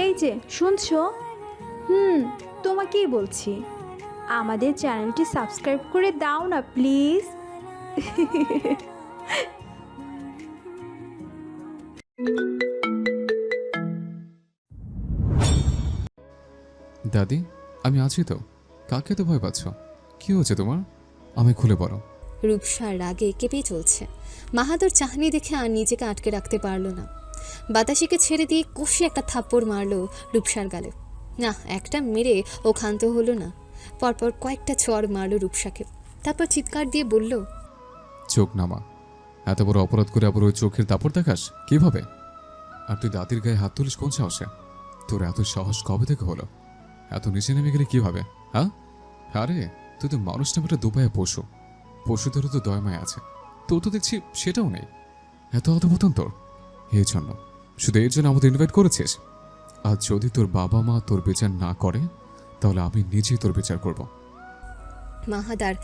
এই যে শুনছো? তোমাকেই বলছি, আমাদের চ্যানেলটি সাবস্ক্রাইব করে দাও না প্লিজ। দাদি, আমি আছি তো। কাকে তো ভয় পাচ্ছ? কি হয়েছে তোমার? আমি খুলে বলো। রূপসার রাগে কেঁপে চলছে। মাহাদুর চাহনি দেখে আর নিজেকে আটকে রাখতে পারল না। বাতাসিকে ছেড়ে দিয়ে কষে একটা থাপ্পড় মারল রূপসার গালে। না, একটা মেরে ও ক্ষান্ত হলো না, পরপর কয়েকটা চড় মারল রূপসাকে। তারপর চিৎকার দিয়ে বলল, চোখ নামা। এত বড় অপরাধ করে আবার ওই চোখের দাপড় দেখাস কিভাবে? আর তুই দাদির গায়ে হাত তুলিস কোন সাহসে? তোর এত সাহস কবে থেকে হলো? এত নিচে নেমে গেলে কিভাবে? হ্যাঁ, আরে তুই তো মানুষ নামে একটা দুপায়ে পশু। পশুদেরও তো দয়মায় আছে, তোর তো দেখছি সেটাও নেই। এত অধপতন তোর এই জন্য, শুধু এর জন্য আমাদের ইনভাইট করেছিস? আর যদি তোর বাবা মা তোর বিচার না করে, তাহলে আমি নিজেই তোর বিচার করব। মাহাদার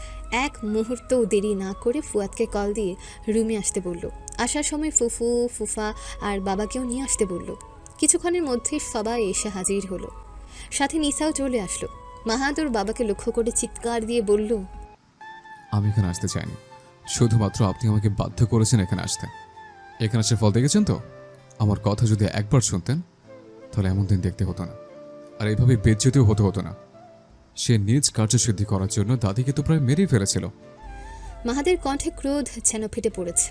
এক মুহূর্তও দেরি না করে ফুয়াদকে কল দিয়ে রুমে আসতে বলল। আসার সময় ফুফু, ফুফা আর বাবাকেও নিয়ে আসতে বলল। কিছুক্ষণের মধ্যে সবাই এসে হাজির হলো, সাথে নিসাও চলে আসলো। মাহাদুর বাবাকে লক্ষ্য করে চিৎকার দিয়ে বলল, আমি এখানে আসতে চাইনি, শুধুমাত্র আপনি আমাকে বাধ্য করেছেন এখানে আসতে। এখানে আসার ফল দেখেছেন তো? আমার কথা যদি একবার শুনতেন, তাহলে এমন দিন দেখতে হতো না, আর এইভাবে বেজ্জতিও হতে হতো না। সে নিজ কার্যসিদ্ধি করার জন্য দাদিকে তো প্রায় মেরেই ফেলেছিল। মাহাদের কণ্ঠে ক্রোধ যেন ফেটে পড়েছে।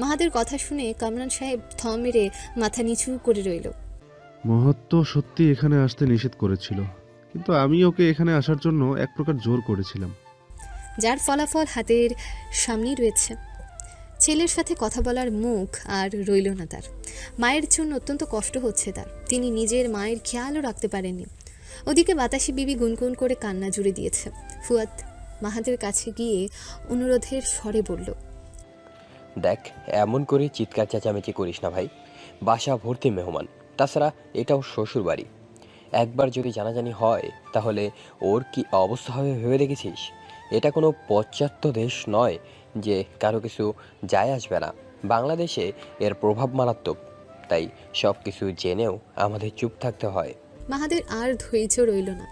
মাহাদের কথা শুনে কামরান সাহেব থম মেরে মাথা নিচু করে রইল। মহত্ব সত্যি এখানে আসতে নিষেধ করেছিল, কিন্তু আমি ওকে এখানে আসার জন্য এক প্রকার জোর করেছিলাম। যার ফলাফল হাতের সামনেই রয়েছে। ছেলের সাথে কথা বলার মুখ আর রইল না তার। মায়ের জন্য অত্যন্ত কষ্ট হচ্ছে তার। তিনি নিজের মায়ের খেয়ালও রাখতে পারেননি। ওদিকে বাতাসি বিবি গুনগুন করে কান্না জুড়ে দিয়েছে। ফুয়াদ মাহাদের কাছে গিয়ে অনুরোধের স্বরে বলল, দেখ, এমন করে চিৎকার চেঁচামেচি করিস না ভাই। বাসা ভর্তি মেহমান, তাছাড়া এটাও শ্বশুর বাড়ি। একবার যদি জানাজানি হয় তাহলে ওর কি অবস্থা হবে ভেবে দেখেছিস? এটা কোনো পাশ্চাত্য দেশ নয় যে কারো কিছু যায় আসবে না। বাংলাদেশে এর প্রভাব মারাত্মক, তাই সব কিছু জেনেও আমাদের চুপ থাকতে হয়। মাহাদের আর ধৈর্য রইল না।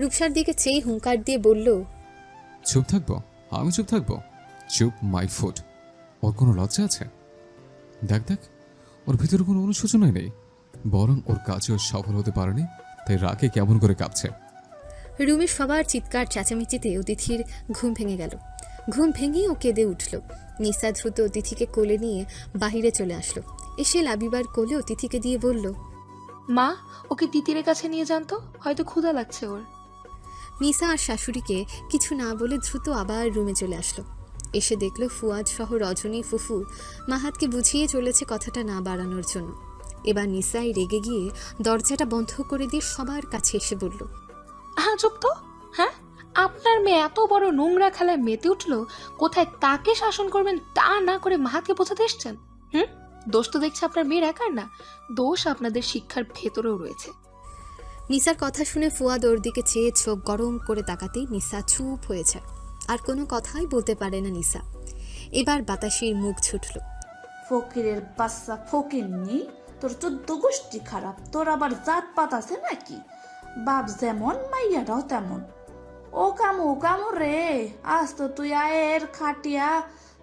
রূপসার দিকে চেয়ে হুঙ্কার দিয়ে বলল, চুপ থাকবো? আমি চুপ থাকবো? চুপ মাই ফুট। ওর কোনো লজ্জা আছে? দেখ দেখ, ওর ভিতরে কোনো অনুশোচনাই নেই, বরং ওর কাজেও সফল হতে পারেনি, তাই রাগে কেমন করে কাঁপছে। রুমের সবার চিৎকার চেঁচামেচিতে অতিথির ঘুম ভেঙে গেল। ঘুম ভেঙেই ও কেঁদে উঠল। নিসা দ্রুত অতিথিকে কোলে নিয়ে বাহিরে চলে আসলো। এসে লাবিবার কোলে অতিথিকে দিয়ে বলল, মা, ওকে তিতিরের কাছে নিয়ে যান তো, হয়তো ক্ষুধা লাগছে ওর। নিসা আর শাশুড়িকে কিছু না বলে দ্রুত আবার রুমে চলে আসলো। এসে দেখলো ফুয়াদ সহ রজনী ফুফু মাহাতকে বুঝিয়ে চলেছে কথাটা না বাড়ানোর জন্য। এবার নিসাই রেগে গিয়ে দরজাটা বন্ধ করে দিয়ে সবার কাছে এসে বলল, হ্যাঁ চুপ তো। হ্যাঁ, আপনার মেয়ে এত বড় নোংরা খেলায় মেতে উঠলো, কোথায় তাকে শাসন করবেন তা না করে মাহাতকে বোঝাতে এসছেন? দোষ তো দেখছি আপনার মেয়ের একার না, দোষ আপনাদের শিক্ষার ভেতরেও রয়েছে। নিসার কথা শুনে ফুয়াদ ওর দিকে চেয়ে চোখ গরম করে তাকাতেই নিসা চুপ হয়ে যায়। আর কোনো কথাই বলতে পারে না নিসা। এবার বাতাসির মুখ ছুটল। ফকিরের বাচ্চা ফকিরনি, তোর 14 গোষ্ঠী খারাপ, তোর আবার জাত পাত আছে নাকি? বাপ যেমন মাইয়াটাও তেমন। ও কামু রে, আজ তো তুই আয়ের খাটিয়া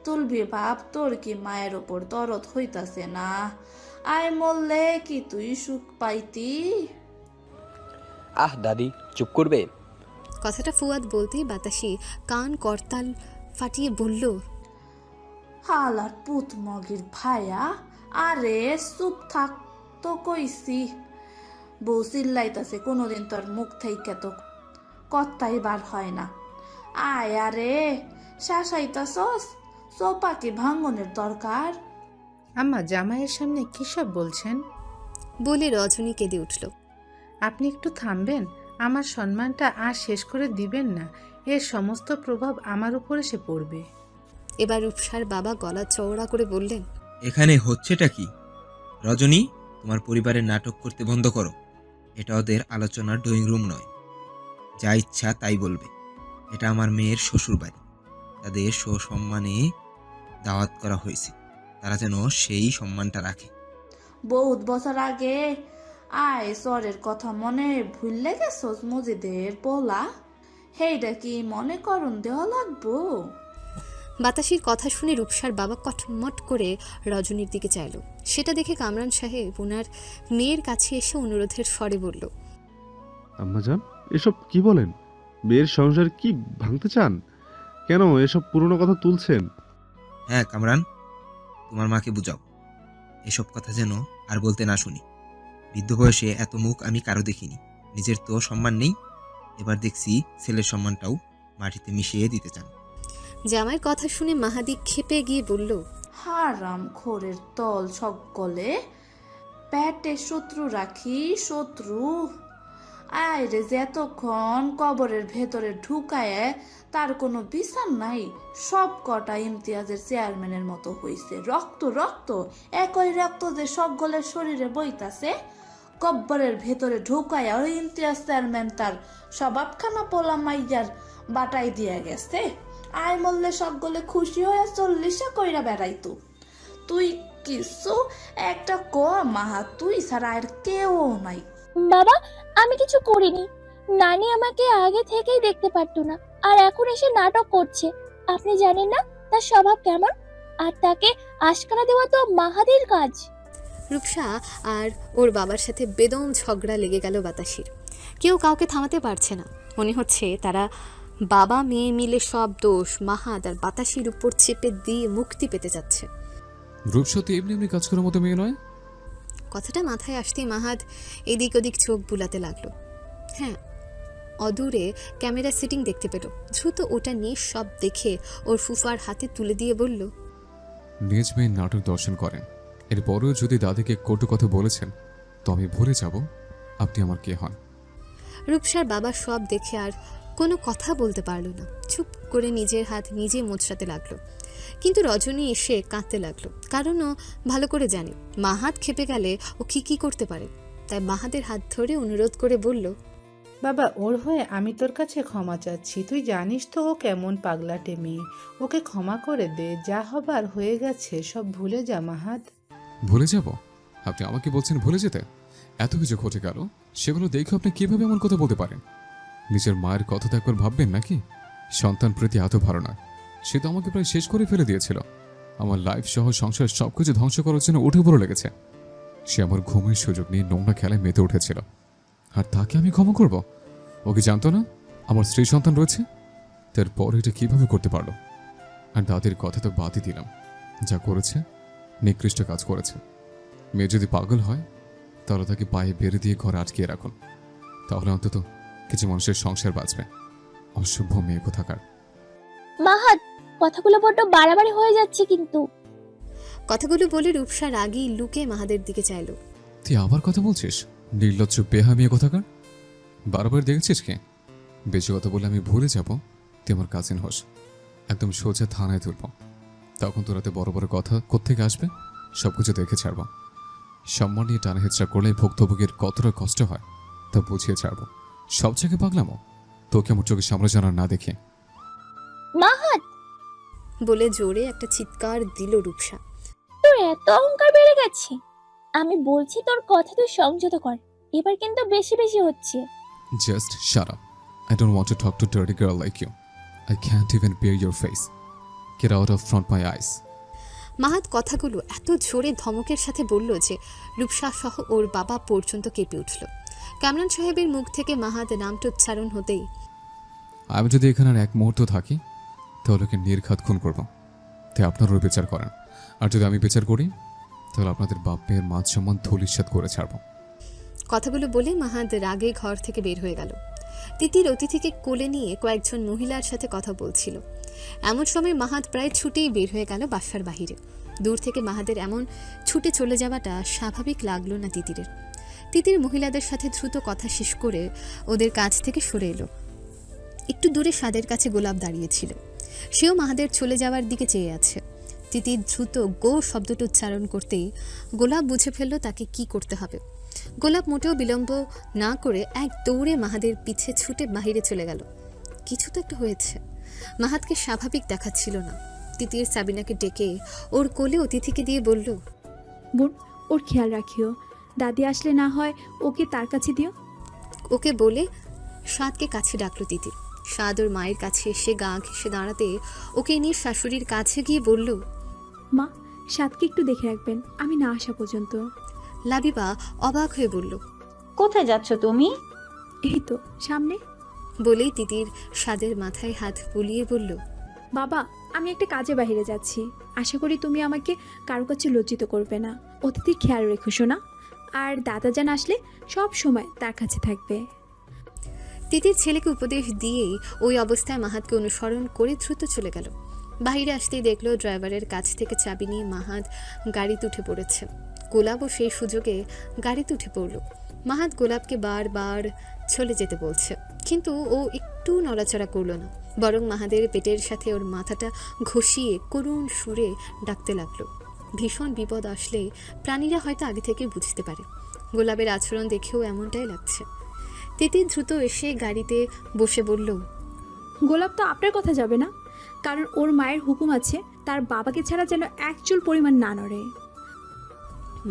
তুলবি বাপ। তোর কি মায়ের ওপর দরদ হইতাছে না? আয় মরলে কি তুই সুখ পাইতি? আহ দাদি, চুপ করবে? কথাটা ফুয়াদ বলতেই বাতাসি কান করতাল ফাটিয়ে বলল, হালার পুত মগির ভাইয়া, আরে চুপ থাক তো কইছি। বউ চিল্লাইতাছে, কোনোদিন তোর মুখ থেকে তো কথাই বার হয় না। আয় আরে, শাসাইতাছস, চৌপাকি ভাঙনের দরকার। আম্মা, জামাইয়ের সামনে কী সব বলছেন? বলে রজনী কেঁদে উঠল। আপনি একটু থামবেন? আমার সম্মানটা আর শেষ করে দিবেন না, এর সমস্ত প্রভাব আমার উপর এসে পড়বে। এবার রূপসার বাবা গলা চওড়া করে বললেন, এখানে হচ্ছেটা কি? রজনী, তোমার পরিবারের নাটক করতে বন্ধ করো। এটা ওদের আলোচনার ড্রয়িং রুম নয়। যা ইচ্ছা তাই বলবে। এটা আমার মেয়ের শ্বশুর বাড়ি, তাদের সসম্মানে দাওয়াত করা হয়েছে, তারা যেন সেই সম্মানটা রাখে। বহুত বছর আগে আয় সরের কথা মনে ভুললে গেছস মজিদের পোলা, হেইডা কি মনে করুন দেওয়া লাগবো? বাতাসির কথা শুনে রূপসার বাবা কটমট করে রজনীর দিকে চাইল। সেটা দেখে কামরান সাহেব ওনার মেয়ের কাছে এসে অনুরোধের স্বরে বলল, আম্মাজান, এসব কি বলেন? মেয়ের সংসার কি ভাঙতে চান? কেন এসব পুরনো কথা তুলছেন? হ্যাঁ কামরান, তোমার মাকে বুঝাও, এসব কথা যেন আর বলতে না শুনি। বৃদ্ধ বয়সে এত মুখ আমি কারো দেখিনি। নিজের তো সম্মান নেই, এবার দেখছি ছেলের সম্মানটাও মাটিতে মিশিয়ে দিতে চান। জামাইয়ের কথা শুনে মাহাদি ক্ষেপে গিয়ে বলল, হারাম খোরের তল সকলে পেটে শত্রু রাখি শত্রু। আয় রে, যে এতক্ষণ কবরের ভেতরে ঢুকায় তার কোনো বিচার নাই, সব কটা ইমতিয়াজের চেয়ারম্যানের মতো হইছে। রক্ত রক্ত, একই রক্ত যে সকলের শরীরে বইতাছে, কব্বরের ভেতরে ঢুকায়া ওই ইমতিয়াজ চেয়ারম্যান তার স্বভাবখানা পোলা মাইয়ার বাটাই দিয়া গেছে। আয় মল্লে সকলে খুশি হয়ে 40 কইরা বেড়াইতো। তুই কিছু একটা ক মাহা, তুই ছাড়া আর কেউ নাই। বাবা, আমি কিছু করিনি। নানি আমাকে আগে থেকেই দেখতে পারতো না, আর এখন এসে নাটক করছে। আপনি জানেন না তার স্বভাব কেমন, আর তাকে আশকারা দেওয়া তো মাহাদির কাজ। রূপসা আর ওর বাবার সাথে বেদম ঝগড়া লেগে গেল বাতাসির। কেউ কাউকে থামাতে পারছে না। মনে হচ্ছে তারা বাবা মেয়ে মিলে সব দোষ মাহাদ আর বাতাসির উপর চেপে দিয়ে মুক্তি পেতে যাচ্ছে। রূপসতী এমনি এমনি কাজ করার মতো মেয়ে নয়। কথাটা মাথায় আসতেই মাহাদ এদিক ওদিক চোখ বুলাতে লাগলো। হ্যাঁ, অদূরে ক্যামেরা সিটিং দেখতে পেল। দ্রুত ওটা নিয়ে সব দেখে ওর ফুফার হাতে তুলে দিয়ে বলল, নিজ মেয়ের নাটক দর্শন করেন, এরপরেও যদি দাদিকে কটু কথা বলেছেন তো আমি ভুলে যাব আপনি আমার কে হন। রূপসার বাবা সব দেখে আর কোনো কথা বলতে পারল না। চুপ করে নিজের হাত নিজে মোচড়াতে লাগলো। কিন্তু রজনী এসে কাঁদতে লাগলো, কারণ ও ভালো করে জানে মাহাদ খেপে গেলে ও কি করতে পারে। তাই মাহাদের হাত ধরে অনুরোধ করে বলল, বাবা, ওর হয়ে আমি তোর কাছে ক্ষমা চাচ্ছি। তুই জানিস তো ও কেমন পাগলাটে মেয়ে। ওকে ক্ষমা করে দে, যা হবার হয়ে গেছে সব ভুলে যা মাহাদ। ভুলে যাব? আপনি আমাকে বলছেন ভুলে যেতে? এত কিছু ঘটে গেল, সেগুলো দেখে আপনি কিভাবে এমন কথা বলতে পারেন? নিজের মায়ের কথা তো একবার ভাববেন নাকি? সন্তান প্রতি এত ভালো না, সে তো আমাকে প্রায় শেষ করে ফেলে দিয়েছিল। আমার লাইফ সহ সংসার সবকিছু ধ্বংস করার জন্য উঠে পড়ে লেগেছে। সে আমার ঘুমের সুযোগ নিয়ে নোংরা খেলায় মেতে উঠেছিল, আর তাকে আমি ক্ষমা করব? ও কি জানতো না আমার স্ত্রী সন্তান রয়েছে? তারপর এটা কিভাবে করতে পারলো? আর দাদির কথা তো বাদই দিলাম, যা করেছে নিকৃষ্ট কাজ করেছে। মেয়ে যদি পাগল হয় তাহলে তাকে পায়ে বেড়ে দিয়ে ঘরে আটকিয়ে রাখুন, তাহলে অন্তত কিছু মানুষের সংসার বাঁচবে। অসভ্য মেয়ে কোথাকার। মাহাদ, কথাগুলো বড্ড বাড়াবাড়ি হয়ে যাচ্ছে কিন্তু। কথাগুলো বলে রূপসার আগেই লুকে মাহাদের দিকে চাইল। তুই আবার কথা বলছিস? নির্লজ্জ বেহা মেয়ে কোথাকার। বারবার দেখেছিস কে? বেশি কথা বলে আমি ভুলে যাব তুই আমার কাজিন হোস। একদম সোজা থানায় তুলব, তখন তোরাতে বড় বড় কথা কোত্থেকে আসবে সবকিছু দেখে ছাড়ব। সম্মান নিয়ে টানা হেঁচড়া করলে ভুক্তভোগীর কতটা কষ্ট হয় তা বুঝিয়ে ছাড়ব। সব জায়গায় পাগলামো, তোকে আমার চোখের সামনে জানার না দেখে। মাহাদ, বলে জোরে একটা চিৎকার দিল রূপসা। তোর এত অহংকার বেড়ে গেছে। আমি বলছি তোর কথা তুই সংযত কর, এবার কিন্তু বেশি বেশি হচ্ছে। Just shut up. I don't want to talk to a dirty girl like you. I can't even bear your face. Get out of front my eyes. Mahad কথাগুলো এত জোরে ধমকের সাথে বলল যে রূপসা সহ ওর বাবা পর্যন্ত কেঁপে উঠল। কামরান সাহেবের মুখ থেকে মাহাদ নামটা উচ্চারণ হতেই, আমি যদি এখানে আর এক মুহূর্ত থাকি তাহলে ওকে নির্ঘাত খুন করব। তাই আপনারও বিচার করেন, আর যদি আমি বিচার করি তাহলে আপনাদের বাপের মান সম্মান ধুলিস্যাৎ করে ছাড়ব। কথাগুলো বলে মাহাদ রাগে ঘর থেকে বের হয়ে গেল। তিতির অতিথিকে কোলে নিয়ে কয়েকজন মহিলার সাথে কথা বলছিল। এমন সময় মাহাদ প্রায় ছুটেই বের হয়ে গেল বাসার বাহিরে। দূর থেকে মাহাদের এমন ছুটে চলে যাওয়াটা স্বাভাবিক লাগলো না তিতিরের। তিতির মহিলাদের সাথে দ্রুত কথা শেষ করে ওদের কাছ থেকে সরে এলো। একটু দূরে সাদের কাছে গোলাপ দাঁড়িয়েছিল, সেও মাহাদের চলে যাওয়ার দিকে চেয়ে আছে। তিতির দ্রুত গো শব্দটা উচ্চারণ করতেই গোলাপ বুঝে ফেলল তাকে কি করতে হবে। গোলাপ মোটেও বিলম্ব না করে এক দৌড়ে মাহাদের পিছে ছুটে বাহিরে চলে গেল। কিছু তো একটা হয়েছে, মাহাদকে স্বাভাবিক দেখাচ্ছিল না। তিতির সাবিনাকে ডেকে ওর কোলে অতিথিকে দিয়ে বলল, বোন, ওর খেয়াল রাখিও, দাদি আসলে না হয় ওকে তার কাছে দিও। ওকে বলে সাদকে কাছে ডাকলো তিতির। সাদ ওর মায়ের কাছে এসে গা ঘেঁষে দাঁড়াতে ওকে নিয়ে শাশুড়ির কাছে গিয়ে বলল, মা, সাদকে একটু দেখে রাখবেন আমি না আসা পর্যন্ত। লাবিবা অবাক হয়ে বলল, কোথায় যাচ্ছ তুমি? এই তো সামনে। বলেই তিতির সাদের মাথায় হাত বুলিয়ে বলল, বাবা, আমি একটা কাজে বাইরে যাচ্ছি, আশা করি তুমি আমাকে কারো কাছে লজ্জিত করবে না। অতিথির খেয়াল রেখো শোনা, আর দাদাজান আসলে সব সময় তার কাছে থাকবে। তিতির ছেলেকে উপদেশ দিয়েই ওই অবস্থায় মাহাতকে অনুসরণ করে দ্রুত চলে গেল। বাইরে আসতেই দেখলো ড্রাইভারের কাছ থেকে চাবি নিয়ে মাহাত গাড়িতে উঠে পড়েছে। গোলাপও সেই সুযোগে গাড়িতে উঠে পড়ল। মাহাত গোলাপকে বারবার চলে যেতে বলছে, কিন্তু ও একটু নড়াচড়া করলো না, বরং মাহাদের পেটের সাথে ওর মাথাটা ঘষিয়ে করুণ সুরে ডাকতে লাগলো। ভীষণ বিপদ আসলে প্রাণীরা হয়তো আগে থেকে বুঝতে পারে। গোলাপের আচরণ দেখেও এমনটাই লাগছে। তিতির দ্রুত এসে গাড়িতে বসে বলল, গোলাপ তো আপনার কথা যাবে না, কারণ ওর মায়ের হুকুম আছে তার বাবাকে ছাড়া যেন এক চুল পরিমাণ না নড়ে।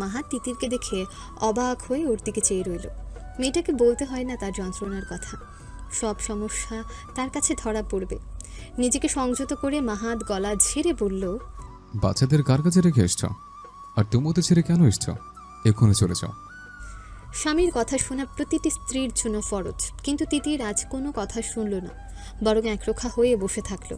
মাহাত তিতিরকে দেখে অবাক হয়ে ওর দিকে চেয়ে রইল। মেয়েটাকে বলতে হয় না তার যন্ত্রণার কথা, সব সমস্যা তার কাছে ধরা পড়বে। নিজেকে সংযত করে মাহাত গলা ঝেড়ে বলল, বাচ্চাদের কার কাছে রেখে এসছ? আর তুমি ওদের ছেড়ে কেন এসছ? এক্ষুনি চলে যাও। স্বামীর কথা শোনা প্রতিটি স্ত্রীর জন্য ফরজ, কিন্তু তিতির আজ কোনো কথা শুনল না, বরং একরোখা হয়ে বসে থাকলো।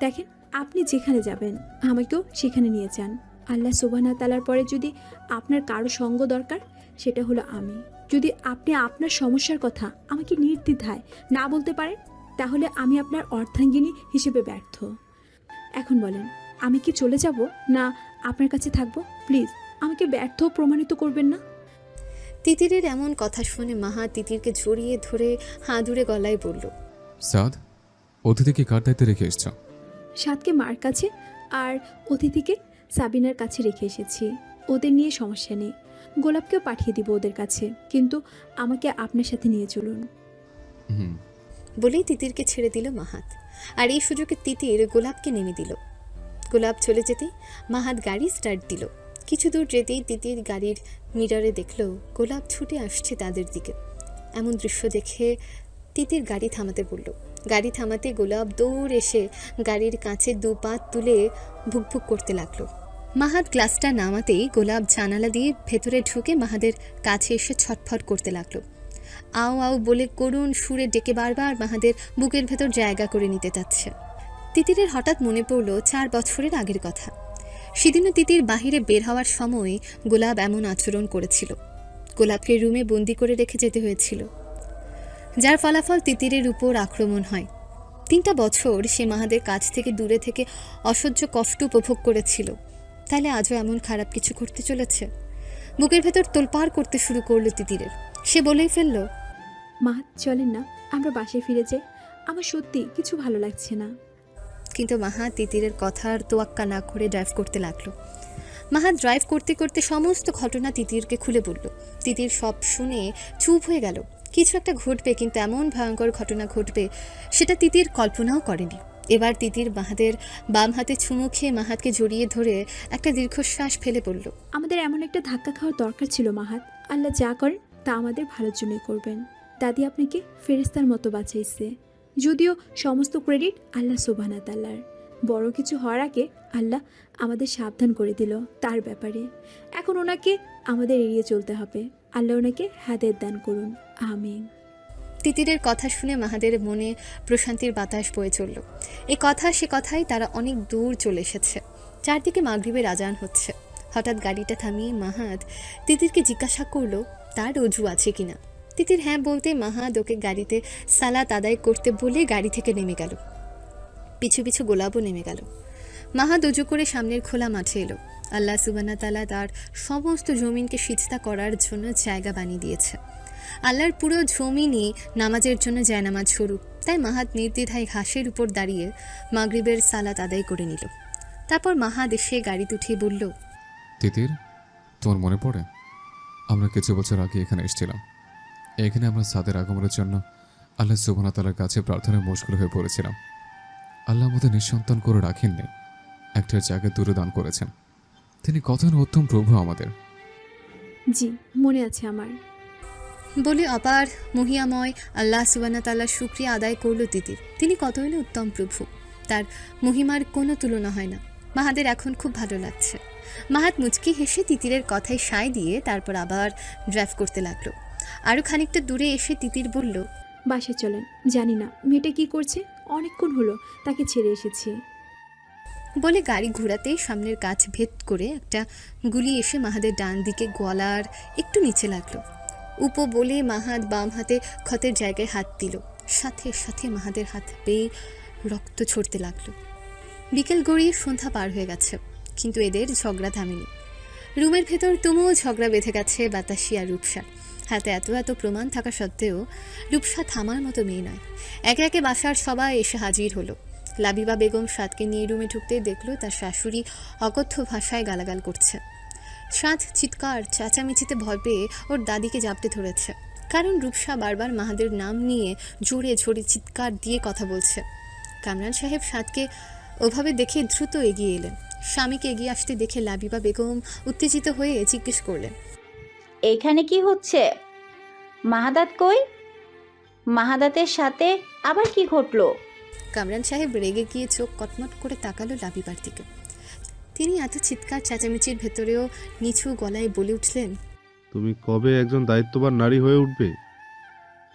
দেখেন, আপনি যেখানে যাবেন আমাকেও সেখানে নিয়ে যান। আল্লাহ সুবহানাহু ওয়া তাআলার পরে যদি আপনার কারো সঙ্গ দরকার, সেটা হলো আমি। যদি আপনি আপনার সমস্যার কথা আমাকে নির্দ্বিধায় না বলতে পারেন, তাহলে আমি আপনার অর্ধাঙ্গিনী হিসেবে ব্যর্থ। এখন বলেন, আমি কি চলে যাব না আপনার কাছে থাকবো? প্লিজ আমাকে ব্যর্থ প্রমাণিত করবেন না। তিতিরের এমন কথা শুনে মাহা তিতিরকে জড়িয়ে ধরে হাঁদুরে গলায় বলল, সাদ, অতিথিকে কার দায়িত্বে রেখে এসছ? সাদকে মার কাছে আর অতিথিকে সাবিনার কাছে রেখে এসেছি। ওদের নিয়ে সমস্যা নেই, গোলাপকেও পাঠিয়ে দিব ওদের কাছে, কিন্তু আমাকে আপনার সাথে নিয়ে চলুন। হুম। বলেই তিতিরকে ছেড়ে দিল মাহাত। আর এই সুযোগে তিতির গোলাপকে নেমে দিল। গোলাপ চলে যেতেই মাহাত গাড়ি স্টার্ট দিল। কিছু দূর যেতেই তিতির গাড়ির মিররে দেখল গোলাপ ছুটে আসছে তাদের দিকে। এমন দৃশ্য দেখে তিতির গাড়ি থামাতে বলল। গাড়ি থামাতে গোলাপ দৌড় এসে গাড়ির কাছে দু পা তুলে ভুকভুক করতে লাগলো। মাহাত গ্লাসটা নামাতেই গোলাপ জানালা দিয়ে ভেতরে ঢুকে মাহাদের কাছে এসে ছটফট করতে লাগলো। আও আও বলে করুণ সুরে ডেকে বারবার মাহাদের বুকের ভেতর জায়গা করে নিতে চাচ্ছে। তিতিরের হঠাৎ মনে পড়ল 4 বছরের আগের কথা। সেদিনও তিতির বাহিরে বের হওয়ার সময় গোলাপ এমন আচরণ করেছিল। গোলাপকে রুমে বন্দি করে রেখে যেতে হয়েছিল, যার ফলাফল তিতিরের উপর আক্রমণ হয়। 3টা বছর সে মাহাদের কাছ থেকে দূরে থেকে অসহ্য কষ্ট উপভোগ করেছিল, তাহলে আজও এমন খারাপ কিছু করতে চলেছে? বুকের ভেতর তোলপাড় করতে শুরু করলো তিতিরের। সে বলেই ফেলল, মাহাত চলেন না, আমরা বাসায় ফিরে যাই, আমার সত্যি কিছু ভালো লাগছে না। কিন্তু মাহাত তিতিরের কথার তোয়াক্কা না করে ড্রাইভ করতে লাগলো। মাহাত ড্রাইভ করতে করতে সমস্ত ঘটনা তিতিরকে খুলে বলল। তিতির সব শুনে চুপ হয়ে গেল। কিছু একটা ঘটবে, কিন্তু এমন ভয়ঙ্কর ঘটনা ঘটবে সেটা তিতির কল্পনাও করেনি। এবার তিতির মাহাতের বাম হাতে চুমু খেয়ে মাহাতকে জড়িয়ে ধরে একটা দীর্ঘশ্বাস ফেলে পড়ল। আমাদের এমন একটা ধাক্কা খাওয়ার দরকার ছিল মাহাত। আল্লাহ যা করেন তা আমাদের ভালোর জন্যই করবেন। দাদি আপনাকে ফেরেশতার মতো বাঁচাইছে, যদিও সমস্ত ক্রেডিট আল্লাহ সুবহানাহু ওয়া তাআলার। বড় কিছু হওয়ার আগে আল্লাহ আমাদের সাবধান করে দিল তার ব্যাপারে। এখন ওনাকে আমাদের এড়িয়ে চলতে হবে। আল্লাহ ওনাকে হেদায়েত দান করুন, আমিন। তিতিরের কথা শুনে মাহাদের মনে প্রশান্তির বাতাস বয়ে চলল। এই কথা সে কথাই তারা অনেক দূর চলে এসেছে। চারদিকে মাগরিবের আজান হচ্ছে। হঠাৎ গাড়িটা থামিয়ে মাহাদ তিতিরকে জিজ্ঞাসা করলো তার অজু আছে কিনা। তিতির হ্যাঁ বলতে মাহাদ ওকে গাড়িতে সালাত আদায় করতে বলে গাড়ি থেকে নেমে গেল। পিছু পিছু গোলাপও নেমে গেল। মাহাদ অজু করে সামনের খোলা মাঠে এলো। আল্লাহ সুবহানাহু তাআলা তার সমস্ত জমিনকে সিজদা করার জন্য জায়গা বানিয়ে দিয়েছে। আল্লাহর পুরো জমিনই নামাজের জন্য জায়নামাজ স্বরূপ। তাই মাহাদ নির্দ্বিধায় ঘাসের উপর দাঁড়িয়ে মাগরিবের সালাত আদায় করে নিল। তারপর মাহাদ এসে গাড়িতে উঠিয়ে বলল, তিতির, তোমার মনে পড়ে আমরা কিছু বছর আগে এখানে এসেছিলাম? এখানে আমরা সাদের আগমনের জন্য আল্লাহ সুবহানাহু তাআলার কাছে প্রার্থনায় মশগুল হয়ে পড়েছিলাম। আল্লাহ আমাদের নিঃসন্তান করে রাখেননি, একটা জায়গায় দূরে দান করেছেন। তিনি কত না উত্তম প্রভু আমাদের। জি, মনে আছে আমার। বলে অপার মহিয়াময় আল্লাহ সুবহানাহু ওয়া তাআলার শুকরিয়া আদায় করল তিতির। তিনি কতই না উত্তম প্রভু, তার মহিমার কোনো তুলনা হয় না। মাহাদের এখন খুব ভালো লাগছে। মাহাত মুচকি হেসে তিতিরের কথায় সায় দিয়ে তারপর আবার ড্রাইভ করতে লাগলো। আরও খানিকটা দূরে এসে তিতির বলল, বাসায় চলেন। জানি না মেয়েটা কি করছে, অনেকক্ষণ হলো তাকে ছেড়ে এসেছি। বলে গাড়ি ঘোরাতেই সামনের কাচ ভেদ করে একটা গুলি এসে মাহাদের ডান দিকে গলার একটু নিচে লাগলো। উপো বলে মাহাদ বাম হাতে ক্ষতের জায়গায় হাত দিল। সাথে সাথে মাহাদের হাত পেয়ে রক্ত ঝরতে লাগলো। বিকেল গড়িয়ে সন্ধ্যা পার হয়ে গেছে, কিন্তু এদের ঝগড়া থামেনি। রুমের ভেতর তুমুল ঝগড়া বেঁধে গেছে বাতাসি আর রূপসা। হাতে এত এত প্রমাণ থাকা সত্ত্বেও রূপসা থামার মতো মেয়ে নয়। একে একে বাসার সবাই এসে হাজির হলো। লাবিবা বেগম সাদকে নিয়ে রুমে ঢুকতে দেখলো তার শাশুড়ি অকথ্য ভাষায় গালাগাল করছে। সাদ চিৎকার চেঁচামেচিতে ভয় পেয়ে ওর দাদিকে জাপটে ধরেছে, কারণ রূপসা বারবার মাহাদের নাম নিয়ে জোরে জোরে চিৎকার দিয়ে কথা বলছে। কামরান সাহেব সাদকে ওভাবে দেখে দ্রুত এগিয়ে এলেন। স্বামীকে এগিয়ে আসতে দেখে লাবিবা বেগম উত্তেজিত হয়ে জিজ্ঞেস করলেন, এখানে কি হচ্ছে? মাহাদাত কই? মাহাদাতের সাথে আবার কি ঘটলো? কামরান সাহেব রেগে গিয়ে চোখ কটমট করে তাকালো লাবিবার দিকে। তিনি এত চিৎকার চেঁচামেচির ভেতরেও নিচু গলায় বলে উঠলেন, তুমি কবে একজন দায়িত্ববান নারী হয়ে উঠবে?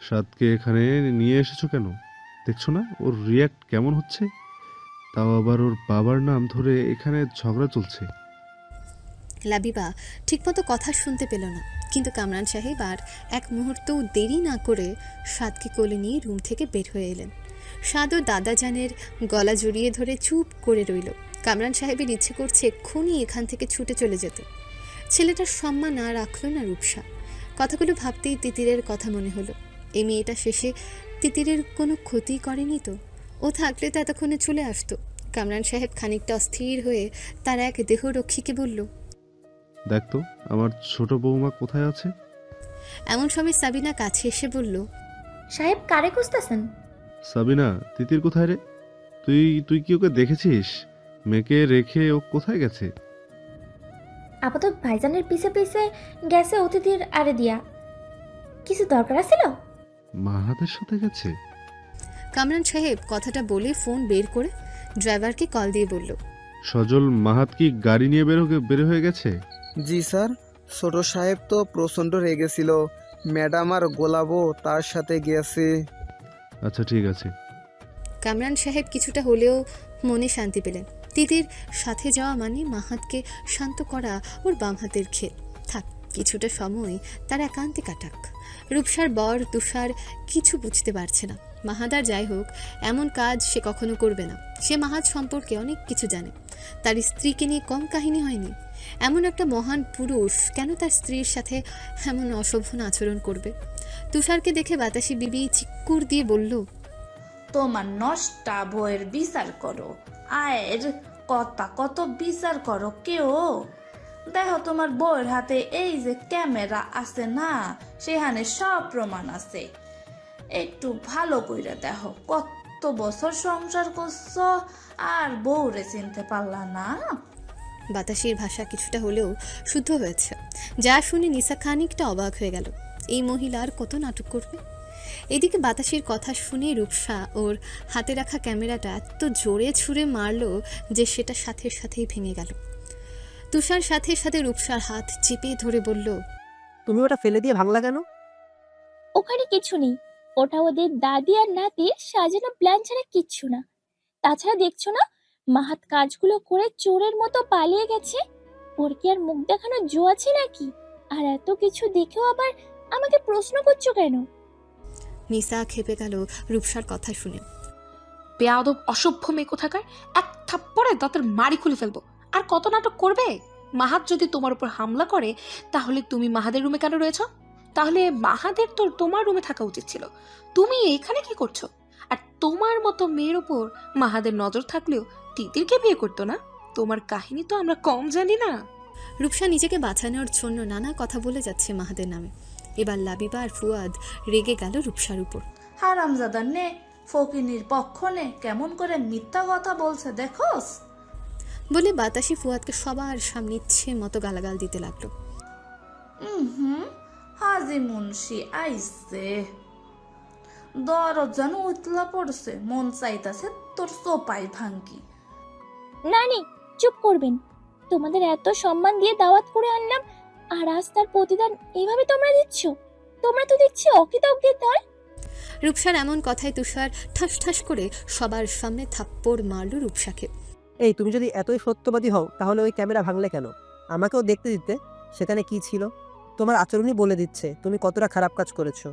সাদকে এখানে নিয়ে এসেছো কেন? দেখছো না ওর রিয়্যাক্ট কেমন হচ্ছে? তাও আবার ওর বাবার নাম ধরে এখানে ঝগড়া চলছে। লাবিবা ঠিকমতো কথা শুনতে পেল না, কিন্তু কামরান সাহেব আর এক মুহূর্তও দেরি না করে সাদকে কোলে নিয়ে রুম থেকে বের হয়ে এলেন। সাদ ও দাদাজানের গলা জড়িয়ে ধরে চুপ করে রইল। কামরান সাহেবের ইচ্ছে করছে এক্ষুনি এখান থেকে ছুটে চলে যেত। ছেলেটার সম্মান আর রাখল না রূপসা। কথাগুলো ভাবতেই তিতিরের কথা মনে হলো। এই মেয়েটা শেষে তিতিরের কোনো ক্ষতি করেনি তো? ও থাকলে তো এতক্ষণে চলে আসতো। কামরান সাহেব খানিকটা অস্থির হয়ে তার এক দেহরক্ষীকে বলল, দেখ তো আমার ছোট বৌমা কোথায় আছে। এমন সময় সাবিনা কাছে এসে বলল, সাহেব কারে খুঁজতেছেন? সাবিনা, তিতির কোথায় রে? তুই কি ওকে দেখেছিস? মেয়েকে রেখে ও কোথায় গেছে? আপাতত ভাইজানের পিছে পিছে গেছে অতিথির আরে দিয়া। কিছু দরকার ছিল? মাহাদের সাথে গেছে? কামরান সাহেব কথাটা বলে ফোন বের করে ড্রাইভারকে কল দিয়ে বলল, সজল মাহাত কি গাড়ি নিয়ে বের হয়ে গেছে? জি স্যার, ছোট সাহেব তো প্রচণ্ড রেগেছিল। ম্যাডাম আর গোলাবো তার সাথে গেছে। আচ্ছা ঠিক আছে। কামরান সাহেব কিছুটা হলেও মনে শান্তি পেলেন। তিতির সাথে যাওয়া মানে মাহাতকে শান্ত করা ওর বাম হাতের খেল। থাক, কিছুটা সময় তার একান্তে কাটাক। রূপসার বর তুষার কিছু বুঝতে পারছে না। মাহাদার যাই হোক, এমন কাজ সে কখনো করবে না। সে মাহাদ সম্পর্কে অনেক কিছু জানে। তার স্ত্রীকে নিয়ে কম কাহিনী হয়নি। এমন একটা মহান পুরুষ কেন তার স্ত্রীর সাথে এমন অশোভন আচরণ করবে? তুষারকে দেখে বাতাসি বিবি চিক্কুর দিয়ে বলল, তোমার নষ্টা বইয়ের বিচার করো, আয়ের কথা কত বিচার করো কেউ। দেখো তোমার বউয়ের হাতে এই যে ক্যামেরা আছে না, সেখানে সব প্রমাণ আছে। একটু ভালো কইরা দেখো, কত বছর সংসার করছো আর বউরে চিনতে পারলা না। বাতাসির ভাষা কিছুটা হলেও শুদ্ধ হয়েছে। যা শুনে নিসা খানিকটা অবাক হয়ে গেল। এই মহিলার কত নাটক করবে। এদিকে বাতাসির কথা শুনে রূপসা ওর হাতে রাখা ক্যামেরাটা এত জোরে ছুঁড়ে মারলো যে সেটা সাথে সাথেই ভেঙে গেল। তুষার সাথে সাথে রূপসার হাত চেপে ধরে বলল, তুমি ওটা ফেলে দিয়ে ভাঙলা কেন? ওখানে কিছু নেই, ওটা ওদের দাদি আর নাতির সাজানো প্ল্যান ছাড়া কিচ্ছু না। তাছাড়া দেখছো না মাহাত কাজগুলো করে চোরের মতো পালিয়ে গেছে। ওর কি আর মুখ দেখানোর জো আছে নাকি? আর এত কিছু দেখেও আবার আমাকে প্রশ্ন করছো কেন? নিসা খেপে গেল রূপসার কথা শুনে। বেয়াদব অসভ্য মেয়ে কোথাকার, এক থাপ্পড়ে দাঁতের মাড়ি খুলে ফেলবো। আর কত নাটক করবে? মাহাত যদি তোমার উপর হামলা করে তাহলে তুমি মাহাদের রুমে কেন রয়েছো? তাহলে মাহাদের তো তোমার রুমে থাকা উচিত ছিল। তুমি এখানে কি করছো? আর তোমার মতো মেয়ের উপর মাহাদের নজর থাকলেও তিতিরকে বিয়ে করতো না? তোমার কাহিনী তো আমরা কম জানি না। রূপসা নিজেকে বাঁচানোর জন্য নানা কথা বলে যাচ্ছে মাহাদের নামে। এবার লাবিবা আর ফুয়াদ রেগে গেল রূপসার উপর। হারামজাদা নে, ফকিনির পক্ষ নে, কেমন করে মিথ্যা কথা বলছে দেখোস? বলে বাতাসি ফুয়াদকে সবার সামনে ইচ্ছে মতো গালাগাল দিতে লাগলো। হুম, হাজি মুন্সি আইছে। দরজান উতলা পড়ছে, মন চাইতাছে তোর সোপাই ভাঙ্গি। নানি চুপ করবেন, তোমাদের এত সম্মান দিয়ে দাওয়াত করে আনলাম আর আজ তার প্রতিদান এইভাবে তোমরা দিচ্ছ? তোমরা তো দেখছি অকৃতজ্ঞের দল। রূপসার এমন কথায় তুষার ঠাস ঠাস করে সবার সামনে থাপ্পড় মারল রূপসাকে। এই তুমি যদি এতই সত্যবাদী হও তাহলে ওই ক্যামেরা ভাঙলে কেন? আমাকেও দেখতে দিতে সেখানে কি ছিল। তোমার আচরণই বলে দিচ্ছে তুমি কতটা খারাপ কাজ করেছো।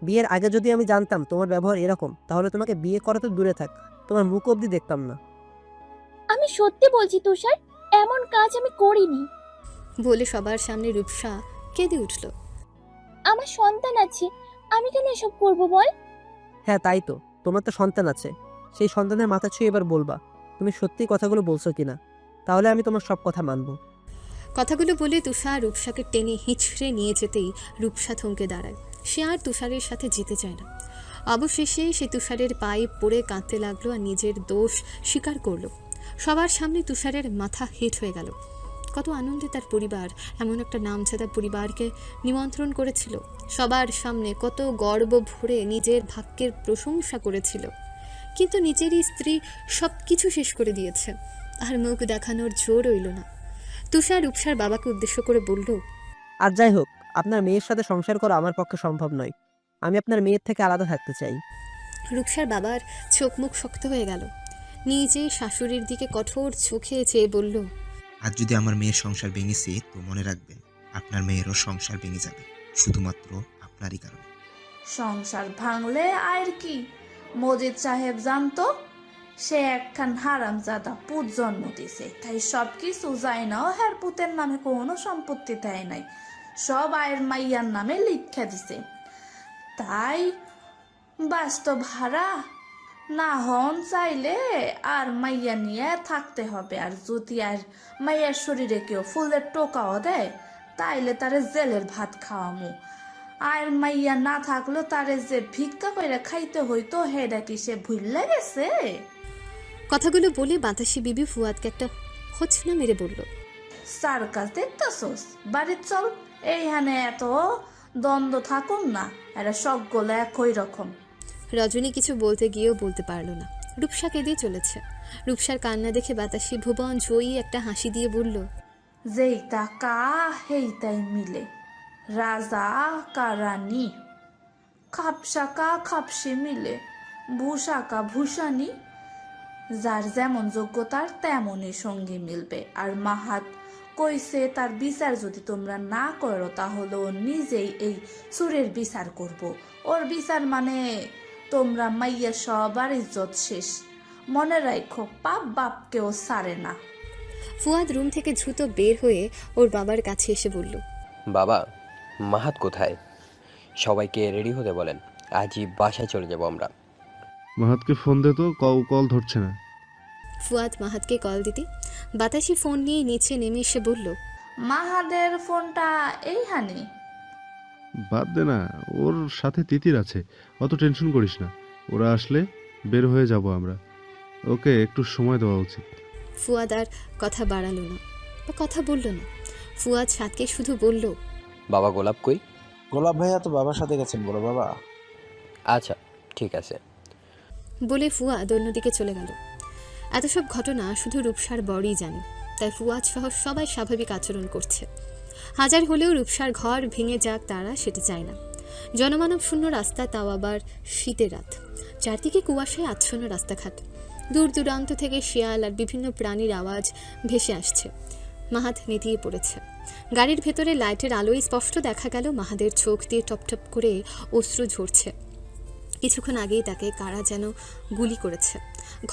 বিয়ের আগে যদি আমি জানতাম তোমার ব্যবহার এরকম, তাহলে তোমাকে বিয়ে করা তো দূরে থাক, তোমার মুখ অবধি দেখতাম না। আমি সত্যি বলছি তুষার, এমন কাজ আমি করিনি। বলে সবার সামনে রূপসা কেঁদে উঠল। আমার সন্তান আছে, আমি কেন এসব করবো বল? হ্যাঁ তাই তো, তোমার তো সন্তান আছে, সেই সন্তানের মাথা ছুঁয়ে এবার বলবা তুমি সত্যি কথাগুলো বলছো কিনা, তাহলে আমি তোমার সব কথা মানবো। কথাগুলো বলে তুষার রূপসাকে টেনে হিঁচড়ে নিয়ে যেতেই রূপসা থমকে দাঁড়ায়। সে আর তুষারের সাথে যেতে চায় না। অবশেষে সে তুষারের পায়ে পড়ে কাঁদতে লাগলো আর নিজের দোষ স্বীকার করলো। সবার সামনে তুষারের মাথা হেঁট হয়ে গেল। কত আনন্দে তার পরিবার এমন একটা নামজাদা পরিবারকে নিমন্ত্রণ করেছিল। সবার সামনে কত গর্ব ভরে নিজের ভাগ্যের প্রশংসা করেছিল, কিন্তু নিজেরই স্ত্রী সব কিছু শেষ করে দিয়েছে, আর মুখ দেখানোর জোর রইল না। তুষার রূপসার বাবাকে উদ্দেশ্য করে বলল, আর যাই হোক, আপনার মেয়ের সাথে সংসার করা আমার পক্ষে সম্ভব নয়, আমি আপনার মেয়ের থেকে আলাদা থাকতে চাই। রূপসার বাবার চোখ মুখ শক্ত হয়ে গেল। নিজে শাশুড়ির দিকে কঠোর চোখে চেয়ে বলল, আজ যদি আমার মেয়ের সংসার ভেঙেছে তো মনে রাখবেন আপনার মেয়েরও সংসার ভেঙে যাবে, শুধুমাত্র আপনারই কারণে। সংসার ভাঙলে আর কি? মজিদ সাহেব জানতো সে একখান হারামজাদা পুত জন্ম দিছে, তাই সব কিছু যায় না। হের পুতের নামে কোনো সম্পত্তি দেয় নাই, সব আয়ের মাইয়ার নামে লিখা দিছে। তাই বাস্তব ভাড়া না হন চাইলে আর মাইয়া নিয়ে থাকতে হবে। আর যদি আর মাইয়ার শরীরে কেউ ফুলের টোকাও দেয় তাইলে তারে জেলের ভাত খাওয়ামু। আর মাইয়া না থাকলেও তারে যে ভিক্ষা করে খাইতে হইতো হেডা কি সে ভুললে গেছে? কথাগুলো বলে বাতাসি বিবি ফুয়াদকে একটা হোঁচনা মেরে বলল, সার্কাস দেখতেছস? বাড়ির চল, এইখানে এত দ্বন্দ্ব থাকুন না, এরা সবগুলো একই রকম। রজনী কিছু বলতে গিয়েও বলতে পারল না। রূপসা কেঁদে চলেছে। রূপসার কান্না দেখে বাতাসি ভুবন জয়ী একটা হাসি দিয়ে বলল, যেইটা কা হেইটাই মিলে, রাজা কা রানী, খাপসা কা খাপসি মিলে, ভূষা কা ভূষানি। যার যেমন যোগ্যতার তেমনই সঙ্গী মিলবে। আর মাহাত কইছে তার বিচার যদি তোমরা না করো তাহলে ও নিজেই এই সুরের বিচার করব। ওর বিচার মানে তোমরা মাইয়া সবার ইজ্জত শেষ। মনে রাখো, পাপ বাপকেও সারে না। ফুয়াদ রুম থেকে দ্রুত বের হয়ে ওর বাবার কাছে এসে বলল, বাবা, মাহাত কোথায়? সবাইকে রেডি হতে বলেন, আজই বাসায় চলে যাব আমরা। মাহাতকে ফোন দে তো, কল ধরছে না। ফুয়াদ মাহাতকে কল দিতে বাতাসি ফোন নিয়ে নিচে নেমে এসে বলল, মাহাদের ফোনটা এইখানে। বাদ দে না, ওর সাথে তিতির আছে, অত টেনশন করিস না। ওরা আসলে বের হয়ে যাব আমরা, ওকে একটু সময় দেওয়া উচিত। ফুয়াদ আর কথা বাড়ালো না বা কথা বলল না। ফুয়াদ সাতকে শুধু বলল, বাবা গোলাপ কই? গোলাপ ভাইয়া তো বাবার সাথে গেছেন বড় বাবা। আচ্ছা ঠিক আছে। বলে ফুয়াদ অন্যদিকে চলে গেল। এত সব ঘটনা শুধু রূপসার বড়ই জানে, তাই ফুয়াদ সহ সবাই স্বাভাবিক আচরণ করছে। হাজার হলেও রূপসার ঘর ভেঙে যাক তারা সেটা চায় না। জনমানব শূন্য রাস্তা, তাও আবার শীতের রাত, চারদিকে কুয়াশায় আচ্ছন্ন রাস্তাঘাট। দূর দূরান্ত থেকে শিয়াল আর বিভিন্ন প্রাণীর আওয়াজ ভেসে আসছে। মাহাত নেতিয়ে পড়েছে। গাড়ির ভেতরে লাইটের আলোয় স্পষ্ট দেখা গেল মাহাদের চোখ দিয়ে টপটপ করে অশ্রু ঝরছে। কিছুক্ষণ আগেই তাকে কারা যেন গুলি করেছে।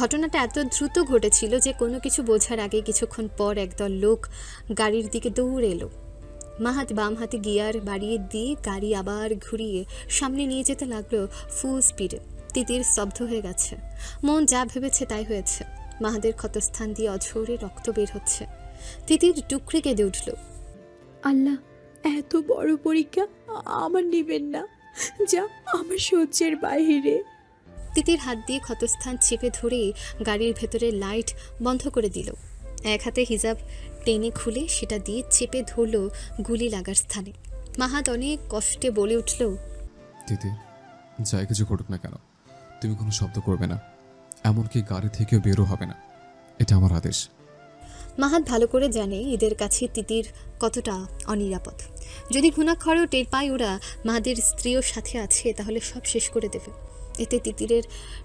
ঘটনাটা এত দ্রুত ঘটেছিল যে কোনো কিছু বোঝার আগে কিছুক্ষণ পর একদল লোক গাড়ির দিকে দৌড়ে এলো। মাহাত বাম হাতে গিয়ার বাড়িয়ে দিয়ে গাড়ি আবার ঘুরিয়ে সামনে নিয়ে যেতে লাগলো ফুল স্পিডে। তিতির স্তব্ধ হয়ে গেছে। মন যা ভেবেছে তাই হয়েছে। মাহাদের ক্ষতস্থান দিয়ে অঝরে রক্ত বের হচ্ছে। তিতির টুকরে কেঁদে উঠল, আল্লাহ, এত বড় পরীক্ষা আমার নেবেন না, যা আমার সহ্যের বাহিরে। তিতির হাত দিয়ে ক্ষতস্থান চেপে ধরে গাড়ির ভেতরে লাইট বন্ধ করে দিল। এক হাতে হিজাব টেনে খুলে সেটা দিয়ে চেপে ধরল গুলি লাগার স্থানে। মাহাদ অনেক কষ্টে বলে উঠল, দিদি, যাই কিছু ঘটুক না কেন, তুমি কোনো শব্দ করবে না, এমনকি গাড়ি থেকেও বেরো হবে না, এটা আমার আদেশ। মাহাদ ভালো করে জানে এদের কাছে তিতির কতটা অনিরাপদ। যদি ঘুণাক্ষরেও টের পায় ওরা মাহাদের স্ত্রীও সাথে আছে, তাহলে সব শেষ করে দেবে। এতে তিতিরের